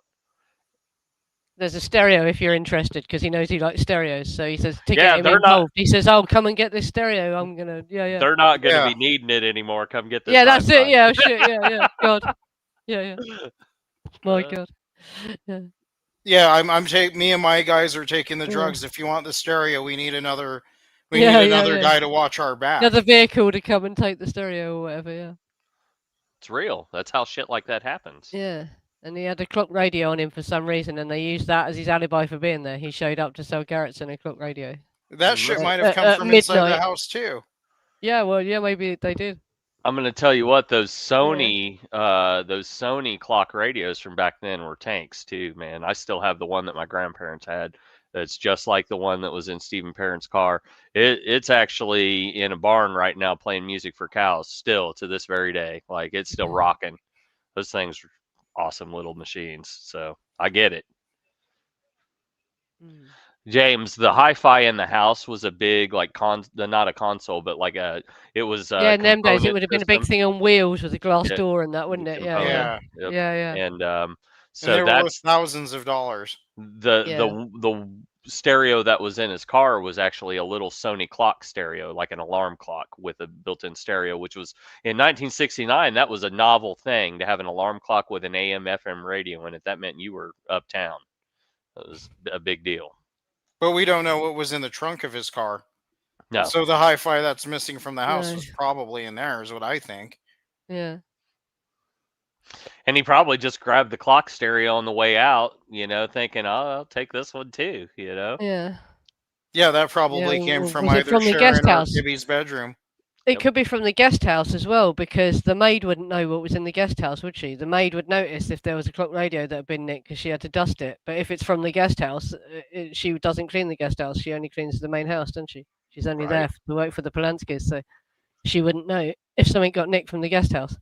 Speaker 1: There's a stereo if you're interested, because he knows he likes stereos. So he says to get him involved. He says, "Oh, come and get this stereo. I'm gonna, yeah."
Speaker 3: They're not gonna be needing it anymore. Come get this.
Speaker 1: Yeah, that's it. Yeah, shit. Yeah. God. Yeah. My God.
Speaker 2: Yeah, me and my guys are taking the drugs. If you want the stereo, we need another. We need another guy to watch our back.
Speaker 1: Another vehicle to come and take the stereo or whatever. Yeah.
Speaker 3: It's real. That's how shit like that happens.
Speaker 1: Yeah. And he had a clock radio on him for some reason, and they used that as his alibi for being there. He showed up to sell Garrettson a clock radio.
Speaker 2: That shit might have come from inside the house too.
Speaker 1: Yeah, well, maybe they did.
Speaker 3: I'm gonna tell you what, those Sony clock radios from back then were tanks too, man. I still have the one that my grandparents had. That's just like the one that was in Stephen Parent's car. It's actually in a barn right now playing music for cows still to this very day. Like, it's still rocking. Those things are awesome little machines. So I get it. James, the hi-fi in the house was a big, like, not a console, but like it was
Speaker 1: in them days it would have been a big thing on wheels with a glass door and that, wouldn't it? Yeah.
Speaker 3: And so
Speaker 2: they were worth thousands of dollars.
Speaker 3: The stereo that was in his car was actually a little Sony clock stereo, like an alarm clock with a built-in stereo, which was in 1969. That was a novel thing to have an alarm clock with an AM FM radio in it. That meant you were uptown. That was a big deal.
Speaker 2: But we don't know what was in the trunk of his car.
Speaker 3: No.
Speaker 2: So the hi-fi that's missing from the house was probably in there, is what I think.
Speaker 1: Yeah.
Speaker 3: And he probably just grabbed the clock stereo on the way out, thinking, "Oh, I'll take this one too,"
Speaker 1: Yeah.
Speaker 2: Yeah, that probably came from either Sharon or Gibby's bedroom.
Speaker 1: It could be from the guest house as well, because the maid wouldn't know what was in the guest house, would she? The maid would notice if there was a clock radio that had been nicked because she had to dust it. But if it's from the guest house, she doesn't clean the guest house. She only cleans the main house, doesn't she? She's only there to work for the Polanskis, so she wouldn't know if something got nicked from the guest house.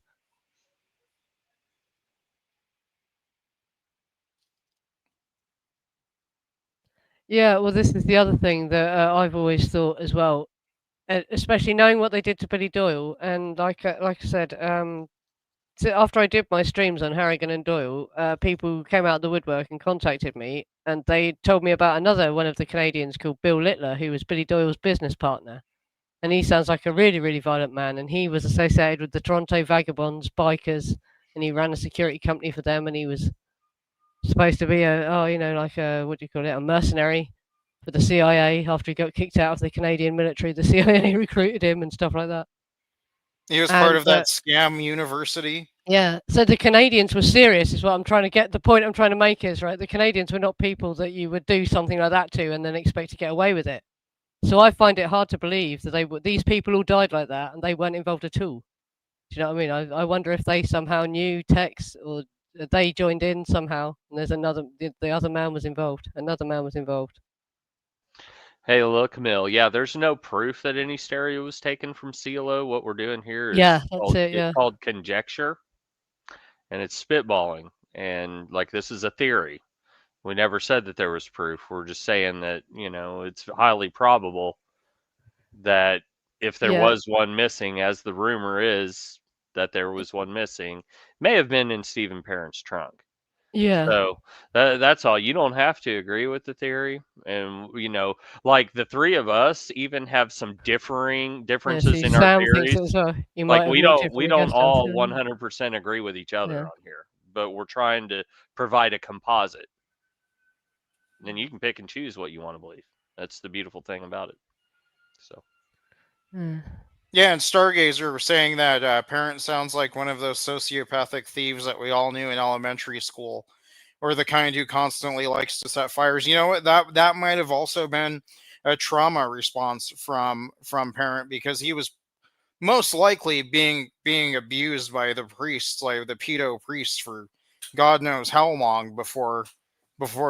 Speaker 1: Yeah, well, this is the other thing that I've always thought as well, especially knowing what they did to Billy Doyle. And like I said, so after I did my streams on Harrigan and Doyle, people came out of the woodwork and contacted me, and they told me about another one of the Canadians called Bill Littler, who was Billy Doyle's business partner. And he sounds like a really, really violent man, and he was associated with the Toronto Vagabonds, bikers, and he ran a security company for them, and he was supposed to be a mercenary for the CIA. After he got kicked out of the Canadian military, the CIA recruited him and stuff like that.
Speaker 2: He was part of that scam university.
Speaker 1: Yeah, so the Canadians were serious, is what I'm trying to get. The point I'm trying to make is, right, the Canadians were not people that you would do something like that to and then expect to get away with it. So I find it hard to believe that these people all died like that and they weren't involved at all. Do you know what I mean? I wonder if they somehow knew Tex or they joined in somehow. And there's the other man was involved. Another man was involved.
Speaker 3: Hey, look, Camille. Yeah, there's no proof that any stereo was taken from Cielo. What we're doing here
Speaker 1: Yeah,
Speaker 3: is
Speaker 1: that's it.
Speaker 3: it's
Speaker 1: Yeah,
Speaker 3: called conjecture, and it's spitballing. And like this is a theory. We never said that there was proof. We're just saying that it's highly probable that if there
Speaker 1: yeah,
Speaker 3: was one missing, as the rumor is that there was one missing, may have been in Stephen Parent's trunk.
Speaker 1: yeah,
Speaker 3: So that's all. You don't have to agree with the theory, and like the three of us even have some
Speaker 1: yeah.
Speaker 3: differences
Speaker 1: See,
Speaker 3: in our
Speaker 1: Sam thinks it
Speaker 3: theories.
Speaker 1: as well. You
Speaker 3: Like
Speaker 1: might have moved it
Speaker 3: we
Speaker 1: from a
Speaker 3: don't
Speaker 1: guest house.
Speaker 3: all 100% agree with each other
Speaker 1: Yeah.
Speaker 3: on here, but we're trying to provide a composite. And then you can pick and choose what you want to believe. That's the beautiful thing about it. So.
Speaker 1: Yeah.
Speaker 2: Yeah, and Stargazer was saying that Parent sounds like one of those sociopathic thieves that we all knew in elementary school, or the kind who constantly likes to set fires. You know what? That might have also been a trauma response from Parent, because he was most likely being abused by the priests, like the pedo priests, for God knows how long before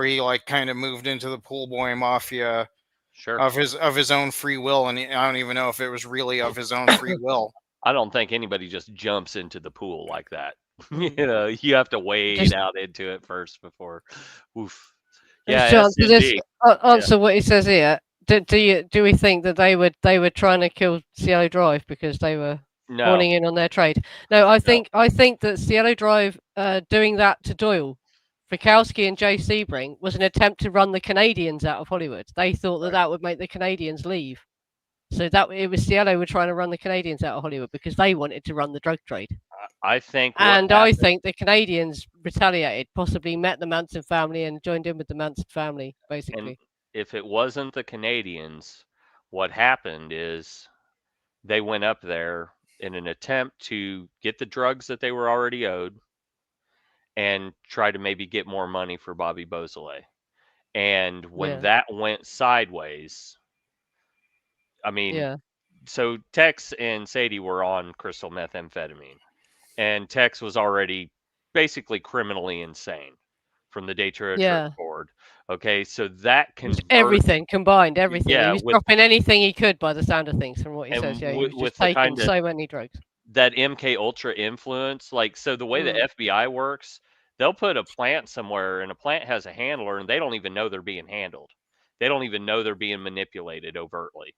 Speaker 2: he like kind of moved into the pool boy mafia
Speaker 3: Sure.
Speaker 2: of his own free will, and I don't even know if it was really of his own free will.
Speaker 3: I don't think anybody just jumps into the pool like that.
Speaker 1: Mm.
Speaker 3: You have to wade
Speaker 1: Just
Speaker 3: out into it first before. Oof.
Speaker 1: just
Speaker 3: Yeah,
Speaker 1: to answer this,
Speaker 3: SND. Yeah.
Speaker 1: answer what he says here. Do we think that they were trying to kill Cielo Drive because they were
Speaker 3: No,
Speaker 1: horning in on their trade? No,
Speaker 3: no.
Speaker 1: I think that Cielo Drive doing that to Doyle, Fikowski and Jay Sebring was an attempt to run the Canadians out of Hollywood. They thought that
Speaker 3: Right.
Speaker 1: that would make the Canadians leave. So that it was Cielo were trying to run the Canadians out of Hollywood because they wanted to run the drug trade.
Speaker 3: I think what
Speaker 1: And I
Speaker 3: happened,
Speaker 1: think the Canadians retaliated, possibly met the Manson family and joined in with the Manson family,
Speaker 3: and
Speaker 1: basically.
Speaker 3: if it wasn't the Canadians, what happened is they went up there in an attempt to get the drugs that they were already owed and try to maybe get more money for Bobby Beausoleil. And when
Speaker 1: Yeah,
Speaker 3: that went sideways, I mean,
Speaker 1: yeah,
Speaker 3: so Tex and Sadie were on crystal methamphetamine, and Tex was already basically criminally insane from the day trip
Speaker 1: yeah.
Speaker 3: forward. Okay, so that
Speaker 1: Just
Speaker 3: convert,
Speaker 1: everything combined, everything. He
Speaker 3: yeah,
Speaker 1: was dropping anything he could, by the sound of things, from what he says.
Speaker 3: and
Speaker 1: Yeah, he was just
Speaker 3: with the
Speaker 1: taking
Speaker 3: kind of
Speaker 1: so many drugs.
Speaker 3: that MK Ultra influence, like so the way the
Speaker 1: Mm,
Speaker 3: FBI works, they'll put a plant somewhere, and a plant has a handler, and they don't even know they're being handled. They don't even know they're being manipulated overtly.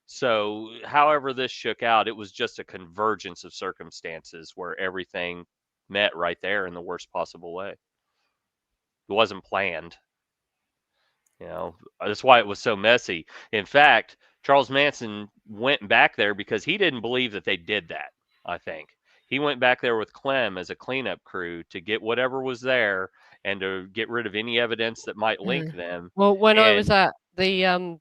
Speaker 3: So, however this shook out, it was just a convergence of circumstances where everything met right there in the worst possible way. It wasn't planned. That's why it was so messy. In fact, Charles Manson went back there because he didn't believe that they did that, I think. He went back there with Clem as a cleanup crew to get whatever was there and to get rid of any evidence that might
Speaker 1: yeah.
Speaker 3: link them.
Speaker 1: Well, when I was
Speaker 3: And
Speaker 1: at the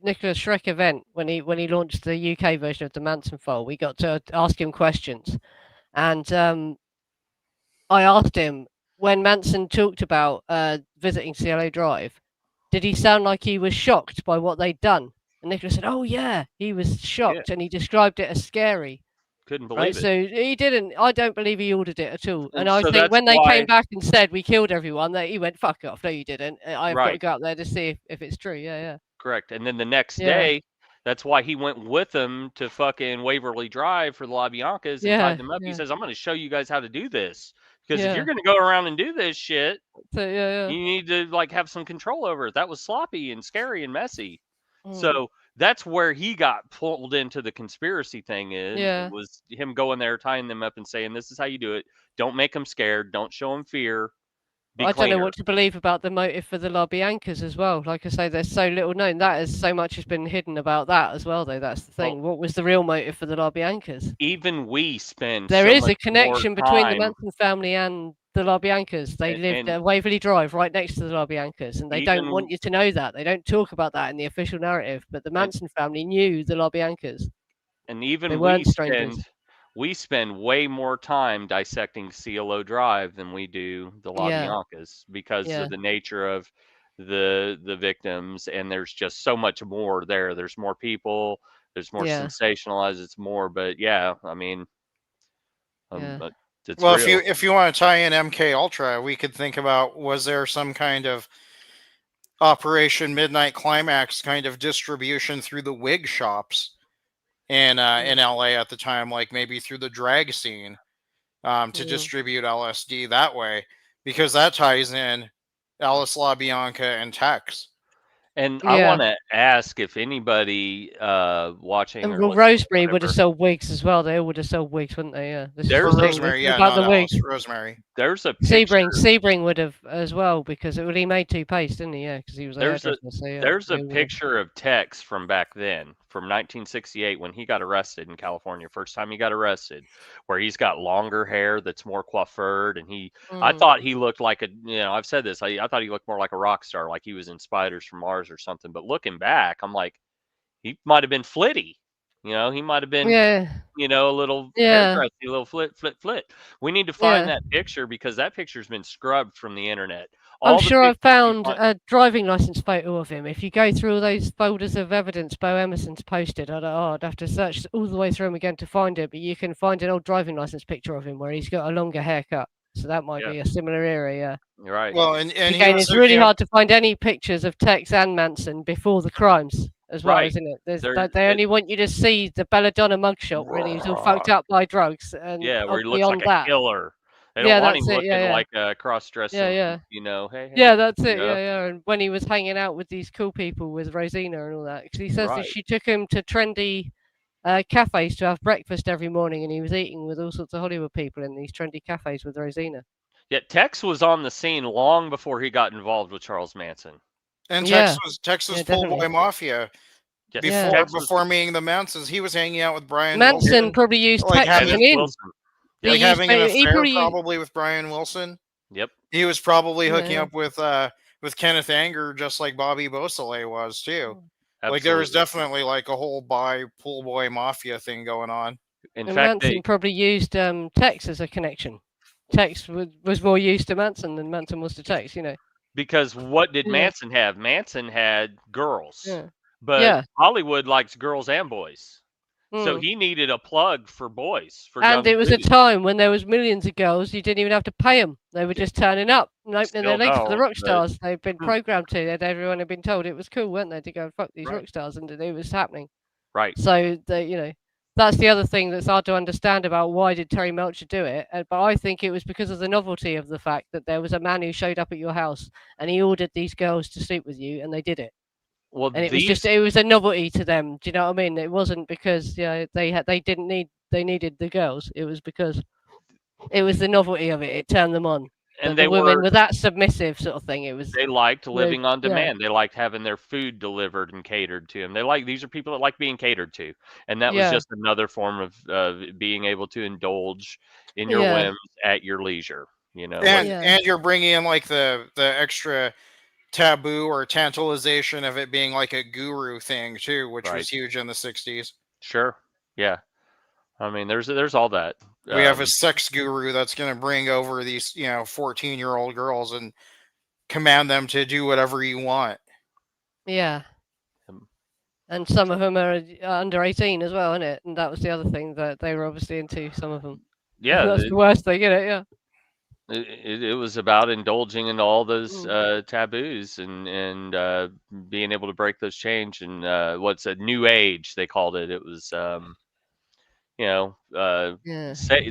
Speaker 1: Nicholas Shrek event, when he launched the UK version of the Manson file, we got to ask him questions, and I asked him when Manson talked about visiting Cielo Drive, did he sound like he was shocked by what they'd done? And Nicholas said, "Oh yeah, he was
Speaker 3: yeah,
Speaker 1: shocked, and he described it as scary."
Speaker 3: couldn't
Speaker 1: Right,
Speaker 3: believe it.
Speaker 1: so he didn't. I don't believe he ordered it at all. And
Speaker 3: And
Speaker 1: I
Speaker 3: so
Speaker 1: think
Speaker 3: that's
Speaker 1: when they came
Speaker 3: why,
Speaker 1: back and said we killed everyone, that he went, "Fuck off, no, you didn't. I've got to
Speaker 3: right.
Speaker 1: go up there to see if it's true." Yeah, yeah,
Speaker 3: Correct. And then the next
Speaker 1: yeah,
Speaker 3: day, that's why he went with them to fucking Waverly Drive for the La Biancas and tied
Speaker 1: yeah,
Speaker 3: them up. He
Speaker 1: yeah,
Speaker 3: says, I'm going to show you guys how to do this. Because if you're
Speaker 1: yeah.
Speaker 3: going to go around and do this shit,
Speaker 1: So yeah,
Speaker 3: you need to like have some control over it. That was sloppy and scary and messy.
Speaker 1: yeah,
Speaker 3: So that's where he got pulled into the conspiracy thing in. It
Speaker 1: yeah.
Speaker 3: was him going there, tying them up and saying, this is how you do it. Don't make them scared. Don't show them fear. Be
Speaker 1: I don't know
Speaker 3: cleaner.
Speaker 1: what to believe about the motive for the La Biancas as well. Like I say, there's so little known. That is so much has been hidden about that as well, though. That's the
Speaker 3: Well,
Speaker 1: thing. What was the real motive for the La Biancas?
Speaker 3: even we spend
Speaker 1: There
Speaker 3: so
Speaker 1: is a
Speaker 3: much more
Speaker 1: connection between the
Speaker 3: time
Speaker 1: Manson family and the La Biancas. They lived
Speaker 3: and
Speaker 1: at Waverley Drive, right next to the La Biancas, and they don't
Speaker 3: even
Speaker 1: want you to know that. They don't talk about that in the official narrative. But the
Speaker 3: and
Speaker 1: Manson family knew the La Biancas.
Speaker 3: and
Speaker 1: They
Speaker 3: even
Speaker 1: weren't strangers.
Speaker 3: we spend way more time dissecting Cielo Drive than we do the La
Speaker 1: Yeah,
Speaker 3: Biancas because of
Speaker 1: yeah,
Speaker 3: the nature of the victims, and there's just so much more there. There's more people. There's more sensationalized. It's more, but yeah, I mean, it's
Speaker 2: well,
Speaker 3: real.
Speaker 2: if you want to tie in MK Ultra, we could think about, was there some kind of Operation Midnight Climax kind of distribution through the wig shops in LA at the time, like maybe through the drag scene, to distribute LSD that way, because that ties in Alice LaBianca and Tex.
Speaker 3: And I want to ask if anybody watching or
Speaker 1: well, Rosemary would have sold wigs as well. They all would have sold wigs, wouldn't they? Yeah.
Speaker 2: There's Rosemary,
Speaker 1: about the wigs.
Speaker 2: Rosemary.
Speaker 3: There's a picture.
Speaker 1: Sebring would have as well, because he made toothpaste, didn't he? Yeah, because he was
Speaker 3: there's a picture of Tex from back then, from 1968, when he got arrested in California. First time he got arrested, where he's got longer hair that's more coiffured, and I thought he looked like I've said this, I thought he looked more like a rock star, like he was in Spiders from Mars or something. But looking back, I'm like, he might have been flitty. He might have been, a little hairdressy, a little flit. We need to find that picture, because that picture's been scrubbed from the internet.
Speaker 1: I'm sure I found a driving license photo of him. If you go through all those folders of evidence Bo Emerson's posted, I'd have to search all the way through them again to find it. But you can find an old driving license picture of him where he's got a longer haircut. So that might be a similar era, yeah.
Speaker 3: You're right.
Speaker 2: Well, and
Speaker 1: again, it's really hard to find any pictures of Tex and Manson before the crimes as well, isn't it? They only want you to see the Belladonna mugshot where he's all fucked up by drugs, and
Speaker 3: where he looks like a killer. They don't want him looking like a cross-dressing.
Speaker 1: Hey. Yeah, that's it. Yeah. And when he was hanging out with these cool people with Rosina and all that, because he says that she took him to trendy cafes to have breakfast every morning, and he was eating with all sorts of Hollywood people in these trendy cafes with Rosina.
Speaker 3: Yeah, Tex was on the scene long before he got involved with Charles Manson.
Speaker 2: And Tex was full boy mafia. Before meeting the Mansons, he was hanging out with Brian
Speaker 1: Manson.
Speaker 2: Wilson,
Speaker 1: Probably used Tex having
Speaker 2: an affair probably with Brian Wilson.
Speaker 3: Yep.
Speaker 2: He was probably hooking up with Kenneth Anger, just like Bobby Beausoleil was too. Absolutely. Like there was definitely like a whole pool boy mafia thing going on.
Speaker 1: In fact, Manson probably used Tex as a connection. Tex was more used to Manson than Manson was to Tex,
Speaker 3: Because what did Manson have? Manson had girls. Yeah. But Hollywood likes girls and boys. So he needed a plug for boys. And
Speaker 1: it was a time when there was millions of girls. You didn't even have to pay them. They were just turning up and opening their legs for the rock stars. They'd been programmed to. Everyone had been told it was cool, weren't they, to go and fuck these rock stars, and it was happening.
Speaker 3: Right.
Speaker 1: So, that's the other thing that's hard to understand about why did Terry Melcher do it. But I think it was because of the novelty of the fact that there was a man who showed up at your house and he ordered these girls to sleep with you, and they did it.
Speaker 3: Well,
Speaker 1: and it was a novelty to them. Do you know what I mean? It wasn't because they needed the girls. It was because it was the novelty of it. It turned them on. And the women were that submissive sort of thing.
Speaker 3: They liked living on demand. Yeah. They liked having their food delivered and catered to them. These are people that like being catered to, and that was just another form of being able to indulge in your whims at your leisure.
Speaker 2: And you're bringing in like the extra taboo or tantalization of it being like a guru thing too, which was huge in the 60s.
Speaker 3: Sure. Yeah. I mean, there's all that.
Speaker 2: We have a sex guru that's going to bring over these, 14-year-old girls and command them to do whatever you want.
Speaker 1: Yeah. And some of them are under 18 as well, isn't it? And that was the other thing that they were obviously into, some of them.
Speaker 3: Yeah.
Speaker 1: That's the worst thing, isn't it? Yeah.
Speaker 3: It was about indulging in all those taboos and being able to break those chains. And what's a new age, they called it. It was,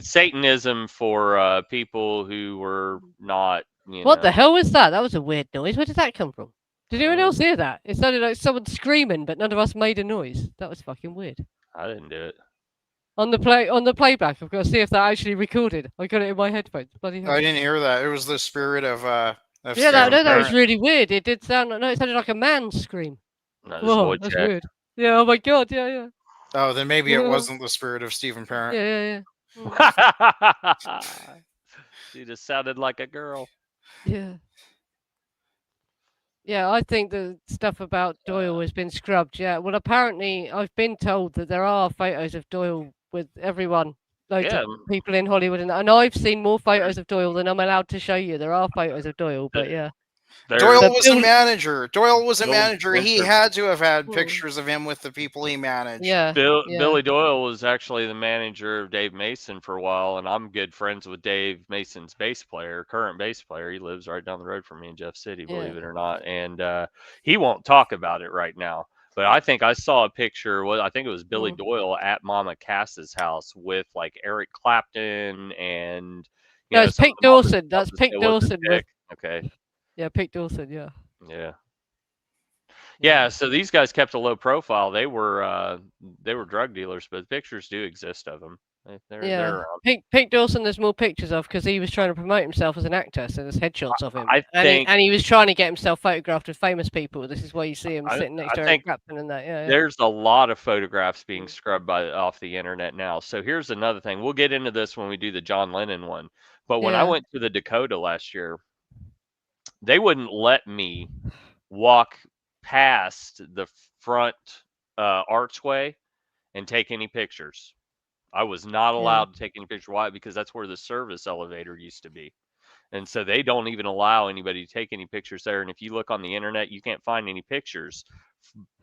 Speaker 3: Satanism for people who were not,
Speaker 1: What the hell was that? That was a weird noise. Where did that come from? Did anyone else hear that? It sounded like someone screaming, but none of us made a noise. That was fucking weird.
Speaker 3: I didn't do it.
Speaker 1: On the playback, I've got to see if that actually recorded. I got it in my headphones. Bloody hell.
Speaker 2: I didn't hear that. It was the spirit of
Speaker 1: that was really weird. It did sound it sounded like a man's scream.
Speaker 3: Whoa, that's
Speaker 1: weird. Yeah, oh my god, yeah.
Speaker 2: Oh, then maybe it wasn't the spirit of Stephen Parent.
Speaker 1: Yeah.
Speaker 3: She just sounded like a girl.
Speaker 1: Yeah. Yeah, I think the stuff about Doyle has been scrubbed. Yeah, well, apparently I've been told that there are photos of Doyle with everyone, loads of people in Hollywood, and I've seen more photos of Doyle than I'm allowed to show you. There are photos of Doyle, but yeah.
Speaker 2: Doyle was a manager. He had to have had
Speaker 1: Hmm.
Speaker 2: pictures of him with the people he managed.
Speaker 1: Yeah.
Speaker 3: Billy Doyle was actually the manager of Dave Mason for a while, and I'm good friends with Dave Mason's current bass player. He lives right down the road from me in Jeff City, believe it or not. And he won't talk about it right now. But I think I saw a picture. Well, I think it was Billy Doyle at Mama Cass's house with like Eric Clapton and
Speaker 1: no, it's Pete Dawson. That's Pete Dawson.
Speaker 3: Okay.
Speaker 1: Yeah, Pete Dawson. Yeah.
Speaker 3: Yeah. Yeah, so these guys kept a low profile. They were drug dealers, but pictures do exist of them. They're around.
Speaker 1: Pete Dawson, there's more pictures of because he was trying to promote himself as an actor, so there's headshots of him. And he was trying to get himself photographed with famous people. This is why you see him sitting next to Eric Clapton and that. Yeah.
Speaker 3: There's a lot of photographs being scrubbed off the internet now. So here's another thing. We'll get into this when we do the John Lennon one. But when I went to the Dakota last year, they wouldn't let me walk past the front archway and take any pictures. I was not allowed to take any pictures. Why? Because that's where the service elevator used to be. And so they don't even allow anybody to take any pictures there. And if you look on the internet, you can't find any pictures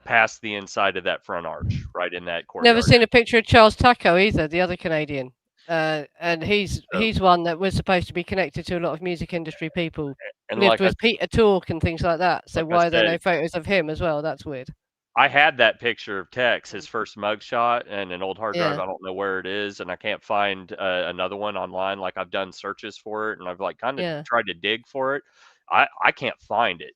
Speaker 3: past the inside of that front arch, right in that courtyard.
Speaker 1: Never seen a picture of Charles Taco either, the other Canadian. And he's one that was supposed to be connected to a lot of music industry people. And lived with Peter Tork and things like that. So why are there no photos of him as well? That's weird.
Speaker 3: I had that picture of Tex, his first mugshot, and an old hard drive. I don't know where it is, and I can't find another one online. Like I've done searches for it, and I've like kind of tried to dig for it. I can't find it.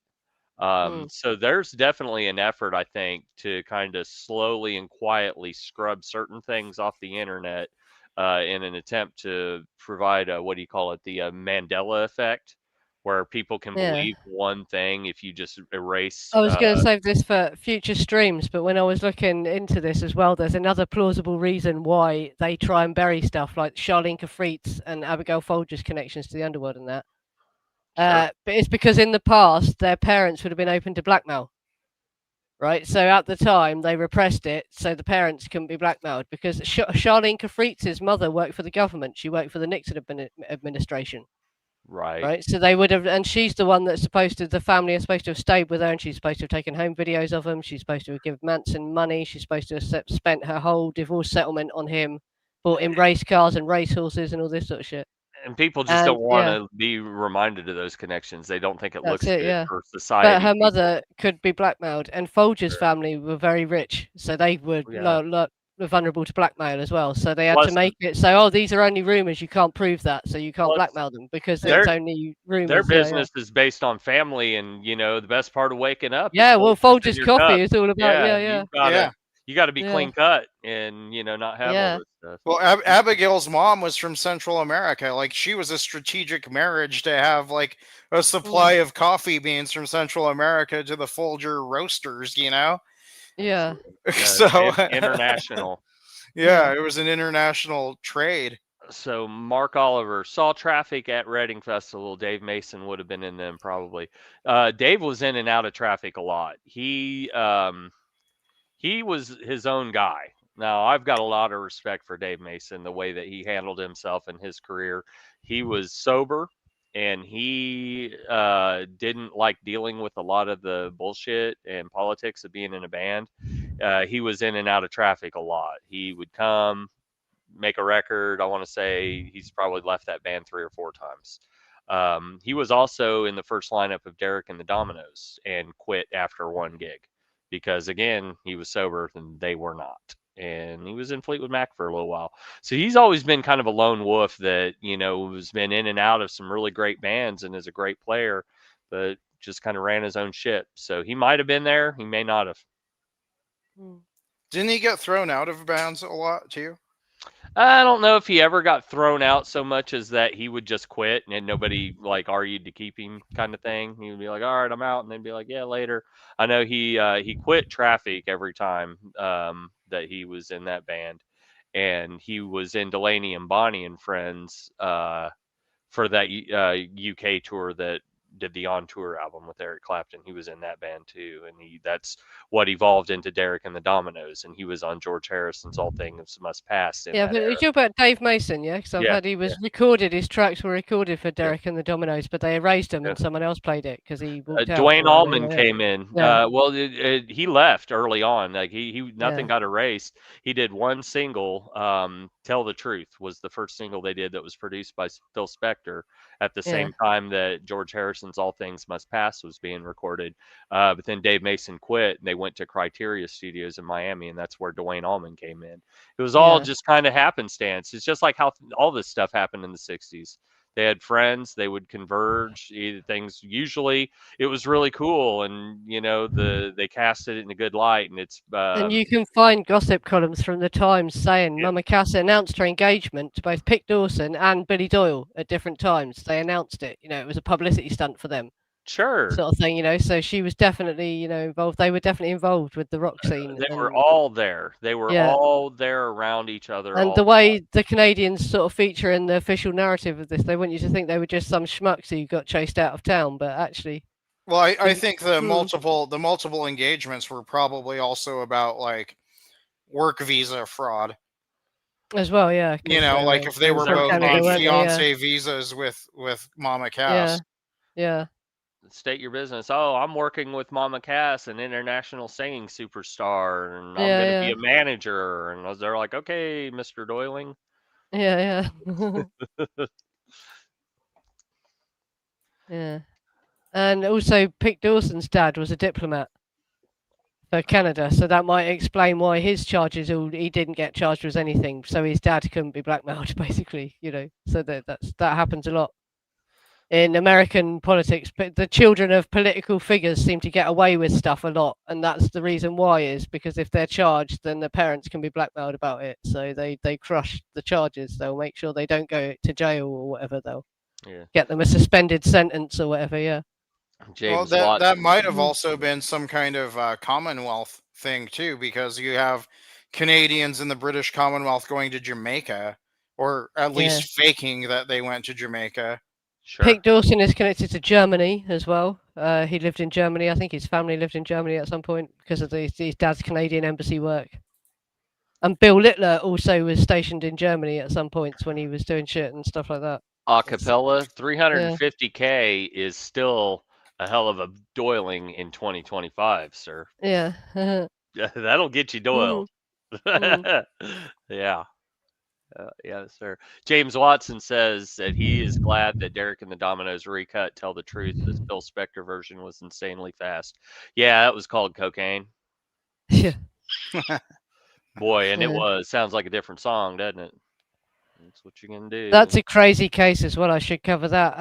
Speaker 3: So there's definitely an effort, I think, to kind of slowly and quietly scrub certain things off the internet in an attempt to provide what do you call it, the Mandela effect, where people can believe one thing if you just erase.
Speaker 1: I was going to save this for future streams, but when I was looking into this as well, there's another plausible reason why they try and bury stuff like Charlene Kafrit's and Abigail Folger's connections to the underworld and that. But it's because in the past, their parents would have been open to blackmail. Right, so at the time they repressed it, so the parents couldn't be blackmailed because Charlene Kafrit's mother worked for the government. She worked for the Nixon administration. Right. So they would have, and she's the one that's the family is supposed to have stayed with her, and she's supposed to have taken home videos of him. She's supposed to have given Manson money. She's supposed to have spent her whole divorce settlement on him, bought him race cars and race horses and all this sort of shit.
Speaker 3: And people just don't want to be reminded of those connections. They don't think it looks good for society.
Speaker 1: But her mother could be blackmailed, and Folger's family were very rich, so they were vulnerable to blackmail as well. So they had to make it so, these are only rumors. You can't prove that, so you can't blackmail them because it's only rumors.
Speaker 3: Their business is based on family, and the best part of waking up.
Speaker 1: Yeah, well, Folger's coffee is all about
Speaker 3: You got to be clean cut and not have all this stuff.
Speaker 2: Well, Abigail's mom was from Central America. Like she was a strategic marriage to have like a supply of coffee beans from Central America to the Folger roasters.
Speaker 1: Yeah.
Speaker 2: So
Speaker 3: international.
Speaker 2: Yeah, it was an international trade.
Speaker 3: So Mark Oliver saw traffic at Reading Festival. Dave Mason would have been in them probably. Dave was in and out of traffic a lot. He was his own guy. Now, I've got a lot of respect for Dave Mason, the way that he handled himself in his career. He was sober, and he didn't like dealing with a lot of the bullshit and politics of being in a band. He was in and out of traffic a lot. He would come, make a record. I want to say he's probably left that band 3 or 4 times. He was also in the first lineup of Derek and the Dominoes and quit after one gig. Because again, he was sober and they were not. And he was in Fleetwood Mac for a little while. So he's always been kind of a lone wolf that, has been in and out of some really great bands and is a great player, but just kind of ran his own ship. So he might have been there. He may not have.
Speaker 2: Didn't he get thrown out of bands a lot too?
Speaker 3: I don't know if he ever got thrown out so much as that he would just quit and nobody like argued to keep him kind of thing. He would be like, all right, I'm out. And they'd be like, yeah, later. I know he quit Traffic every time that he was in that band. And he was in Delaney and Bonnie and Friends for that UK tour that did the On Tour album with Eric Clapton. He was in that band too, and that's what evolved into Derek and the Dominoes, and he was on George Harrison's All Things Must Pass in that
Speaker 1: but
Speaker 3: era.
Speaker 1: you talk about Dave Mason, yeah? Because I've heard he was recorded. His tracks were recorded for Derek and the Dominoes, but they erased them and someone else played it because he walked out.
Speaker 3: Dwayne Allman came in. Well, he left early on. Like he nothing got erased. He did one single. "Tell the Truth" was the first single they did that was produced by Phil Spector at the same time that George Harrison's All Things Must Pass was being recorded. But then Dave Mason quit, and they went to Criteria Studios in Miami, and that's where Dwayne Allman came in. It was all just kind of happenstance. It's just like how all this stuff happened in the 60s. They had friends, they would converge things. Usually it was really cool, and they casted it in a good light, and it's
Speaker 1: and you can find gossip columns from the Times saying Mama Cass announced her engagement to both Pick Dawson and Billy Doyle at different times. They announced it. It was a publicity stunt for them.
Speaker 3: Sure.
Speaker 1: Sort of thing, so she was definitely, involved. They were definitely involved with the rock scene.
Speaker 3: They were all there. They were all there around each other.
Speaker 1: And the way the Canadians sort of feature in the official narrative of this, they want you to think they were just some schmucks who got chased out of town, but actually.
Speaker 2: Well, I think the multiple engagements were probably also about like work visa fraud.
Speaker 1: As well, yeah.
Speaker 2: Like if they were both on fiance visas with Mama Cass.
Speaker 1: Yeah.
Speaker 3: State your business. Oh, I'm working with Mama Cass, an international singing superstar, and I'm going to be a manager. And they're like, okay, Mr. Doyling.
Speaker 1: Yeah. Yeah. And also, Pick Dawson's dad was a diplomat for Canada, so that might explain why his charges, he didn't get charged with anything. So his dad couldn't be blackmailed, basically, So that happens a lot in American politics. But the children of political figures seem to get away with stuff a lot, and that's the reason why, is because if they're charged, then the parents can be blackmailed about it. So they crush the charges. They'll make sure they don't go to jail or whatever. They'll get them a suspended sentence or whatever. Yeah.
Speaker 3: James
Speaker 2: that might have also been some kind of Commonwealth thing too, because you have Canadians in the British Commonwealth going to Jamaica, or at least faking that they went to Jamaica.
Speaker 3: Sure.
Speaker 1: Pick Dawson is connected to Germany as well. He lived in Germany. I think his family lived in Germany at some point because of his dad's Canadian embassy work. And Bill Littler also was stationed in Germany at some points when he was doing shit and stuff like that.
Speaker 3: Acapella, $350K is still a hell of a doiling in 2025, sir.
Speaker 1: Yeah.
Speaker 3: That'll get you doiled. Yeah. Yes, sir. James Watson says that he is glad that Derek and the Dominoes recut Tell the Truth. The Phil Spector version was insanely fast. Yeah, that was called cocaine.
Speaker 1: Yeah.
Speaker 3: Boy, and it was. Sounds like a different song, doesn't it? That's what you're going to do.
Speaker 1: That's a crazy case as well. I should cover that.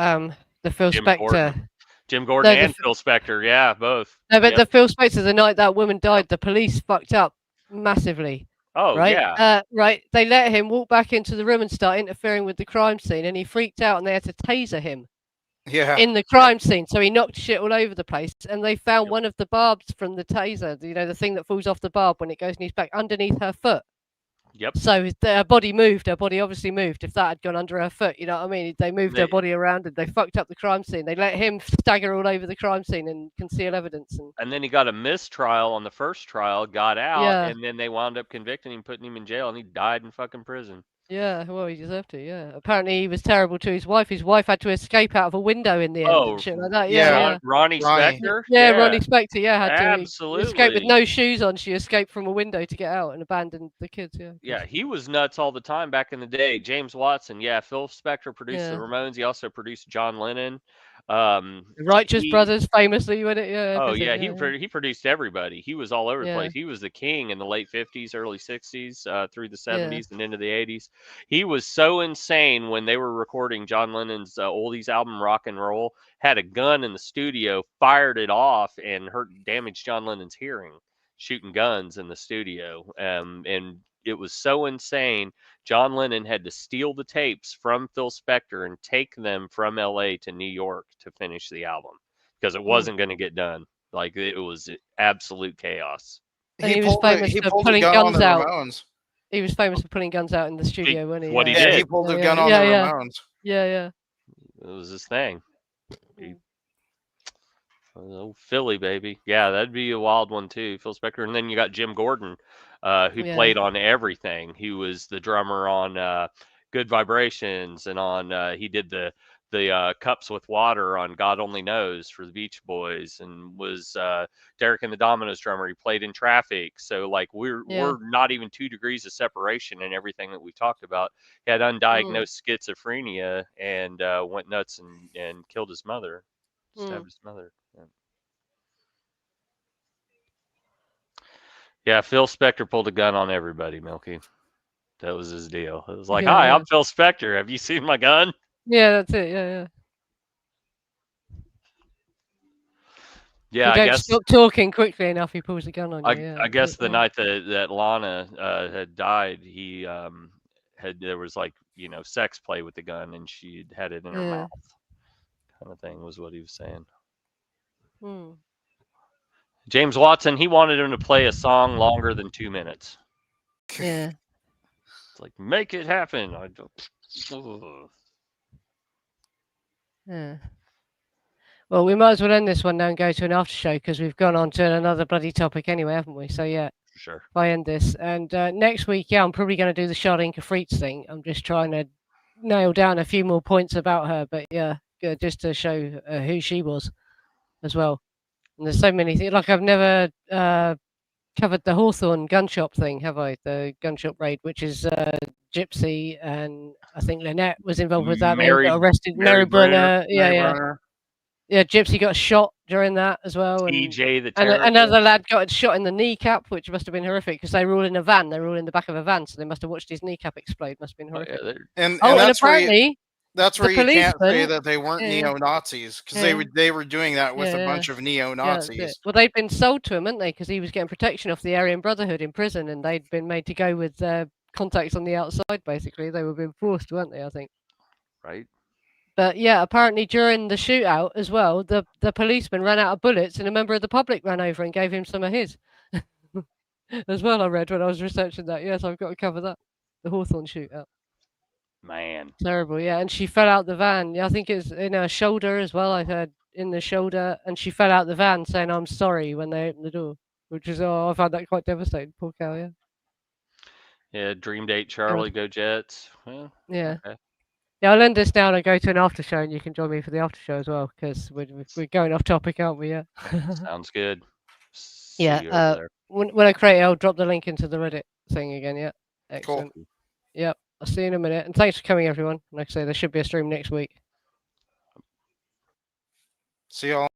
Speaker 1: The Phil Spector.
Speaker 3: Jim Gordon and Phil Spector. Yeah, both.
Speaker 1: No, but the Phil Spector, the night that woman died, the police fucked up massively.
Speaker 3: Oh,
Speaker 1: right?
Speaker 3: yeah.
Speaker 1: Right. They let him walk back into the room and start interfering with the crime scene, and he freaked out, and they had to taser him.
Speaker 2: Yeah.
Speaker 1: In the crime scene, so he knocked shit all over the place, and they found one of the barbs from the taser. The thing that falls off the barb when it goes in his back, underneath her foot.
Speaker 3: Yep.
Speaker 1: So her body moved. Her body obviously moved. If that had gone under her foot, you know what I mean? They moved her body around, and they fucked up the crime scene. They let him stagger all over the crime scene and conceal evidence.
Speaker 3: And then he got a mistrial on the first trial, got out, and then they wound up convicting him, putting him in jail, and he died in fucking prison.
Speaker 1: Yeah, well, he deserved to. Yeah, apparently he was terrible to his wife. His wife had to escape out of a window in the end.
Speaker 3: Oh,
Speaker 1: and shit like that.
Speaker 3: Yeah. Ronnie Spector.
Speaker 1: Yeah, Ronnie Spector. Yeah, had
Speaker 3: Absolutely.
Speaker 1: to escape with no shoes on. She escaped from a window to get out and abandoned the kids. Yeah.
Speaker 3: Yeah, he was nuts all the time back in the day. James Watson. Yeah, Phil Spector produced the Ramones. He also produced John Lennon.
Speaker 1: The Righteous Brothers, famously, when it. Yeah.
Speaker 3: Oh yeah, he produced everybody. He was all over the place. He was the king in the late 50s, early 60s, through the 70s and into the 80s. He was so insane when they were recording John Lennon's oldies album Rock and Roll. Had a gun in the studio, fired it off, and damaged John Lennon's hearing, shooting guns in the studio. And it was so insane. John Lennon had to steal the tapes from Phil Spector and take them from LA to New York to finish the album because it wasn't going to get done. Like, it was absolute chaos.
Speaker 1: And he was famous for pulling guns out. He was famous for pulling guns out in the studio, wasn't he?
Speaker 2: What he did. He pulled a gun on the Ramones.
Speaker 1: Yeah.
Speaker 3: It was his thing. Oh, Philly, baby. Yeah, that'd be a wild one too. Phil Spector. And then you got Jim Gordon, who played on everything. He was the drummer on Good Vibrations, and on he did the Cups with Water on God Only Knows for the Beach Boys, and was Derek and the Dominoes drummer. He played in Traffic. So like we're not even 2 degrees of separation in everything that we talked about. He had undiagnosed schizophrenia and went nuts and killed his mother, stabbed his mother. Yeah, Phil Spector pulled a gun on everybody, Milky. That was his deal. It was like, hi, I'm Phil Spector. Have you seen my gun?
Speaker 1: Yeah, that's it. Yeah.
Speaker 3: Yeah,
Speaker 1: if you don't stop talking quickly enough, he pulls the gun on you.
Speaker 3: I guess the night that Lana had died, he there was like sex play with the gun, and she had it in her mouth, kind of thing was what he was saying. James Watson, he wanted him to play a song longer than 2 minutes.
Speaker 1: Yeah.
Speaker 3: It's like, make it happen.
Speaker 1: Yeah. Well, we might as well end this one now and go to an after show because we've gone on to another bloody topic anyway, haven't we? So yeah.
Speaker 3: Sure.
Speaker 1: If I end this, and next week, I'm probably going to do the Charlene Kafritz thing. I'm just trying to nail down a few more points about her, but yeah, just to show who she was as well. And there's so many things. Like I've never covered the Hawthorne gun shop thing, have I? The gun shop raid, which is Gypsy, and I think Lynette was involved with that. They got arrested. Mary Brunner. Yeah, Gypsy got shot during that as well.
Speaker 3: TJ the
Speaker 1: and another lad got shot in the kneecap, which must have been horrific because they were all in a van. They were all in the back of a van, so they must have watched his kneecap explode. Must have been horrific.
Speaker 2: And
Speaker 1: that's apparently
Speaker 2: that's where you can't say that they weren't neo-Nazis because they were doing that with a bunch of neo-Nazis.
Speaker 1: Well, they'd been sold to him, hadn't they? Because he was getting protection off the Aryan Brotherhood in prison, and they'd been made to go with contacts on the outside. Basically, they were being forced, weren't they? I think.
Speaker 3: Right.
Speaker 1: But yeah, apparently during the shootout as well, the policeman ran out of bullets and a member of the public ran over and gave him some of his. As well, I read when I was researching that. Yes, I've got to cover that. The Hawthorne shootout.
Speaker 3: Man.
Speaker 1: Terrible, yeah. And she fell out the van. Yeah, I think it's in her shoulder as well. I heard in the shoulder. And she fell out the van saying, I'm sorry, when they opened the door. Which is, I found that quite devastating. Poor cow, yeah.
Speaker 3: Yeah, Dream Date Charlie, go Jets. Well,
Speaker 1: yeah.
Speaker 3: Okay.
Speaker 1: Yeah, I'll end this now and go to an after show, and you can join me for the after show as well, because we're going off topic, aren't we? Yeah.
Speaker 3: Sounds good.
Speaker 1: Yeah. When I create it, I'll drop the link into the Reddit thing again. Yeah. Excellent.
Speaker 2: Cool.
Speaker 1: Yep. I'll see you in a minute. And thanks for coming, everyone. Like I say, there should be a stream next week.
Speaker 2: See y'all.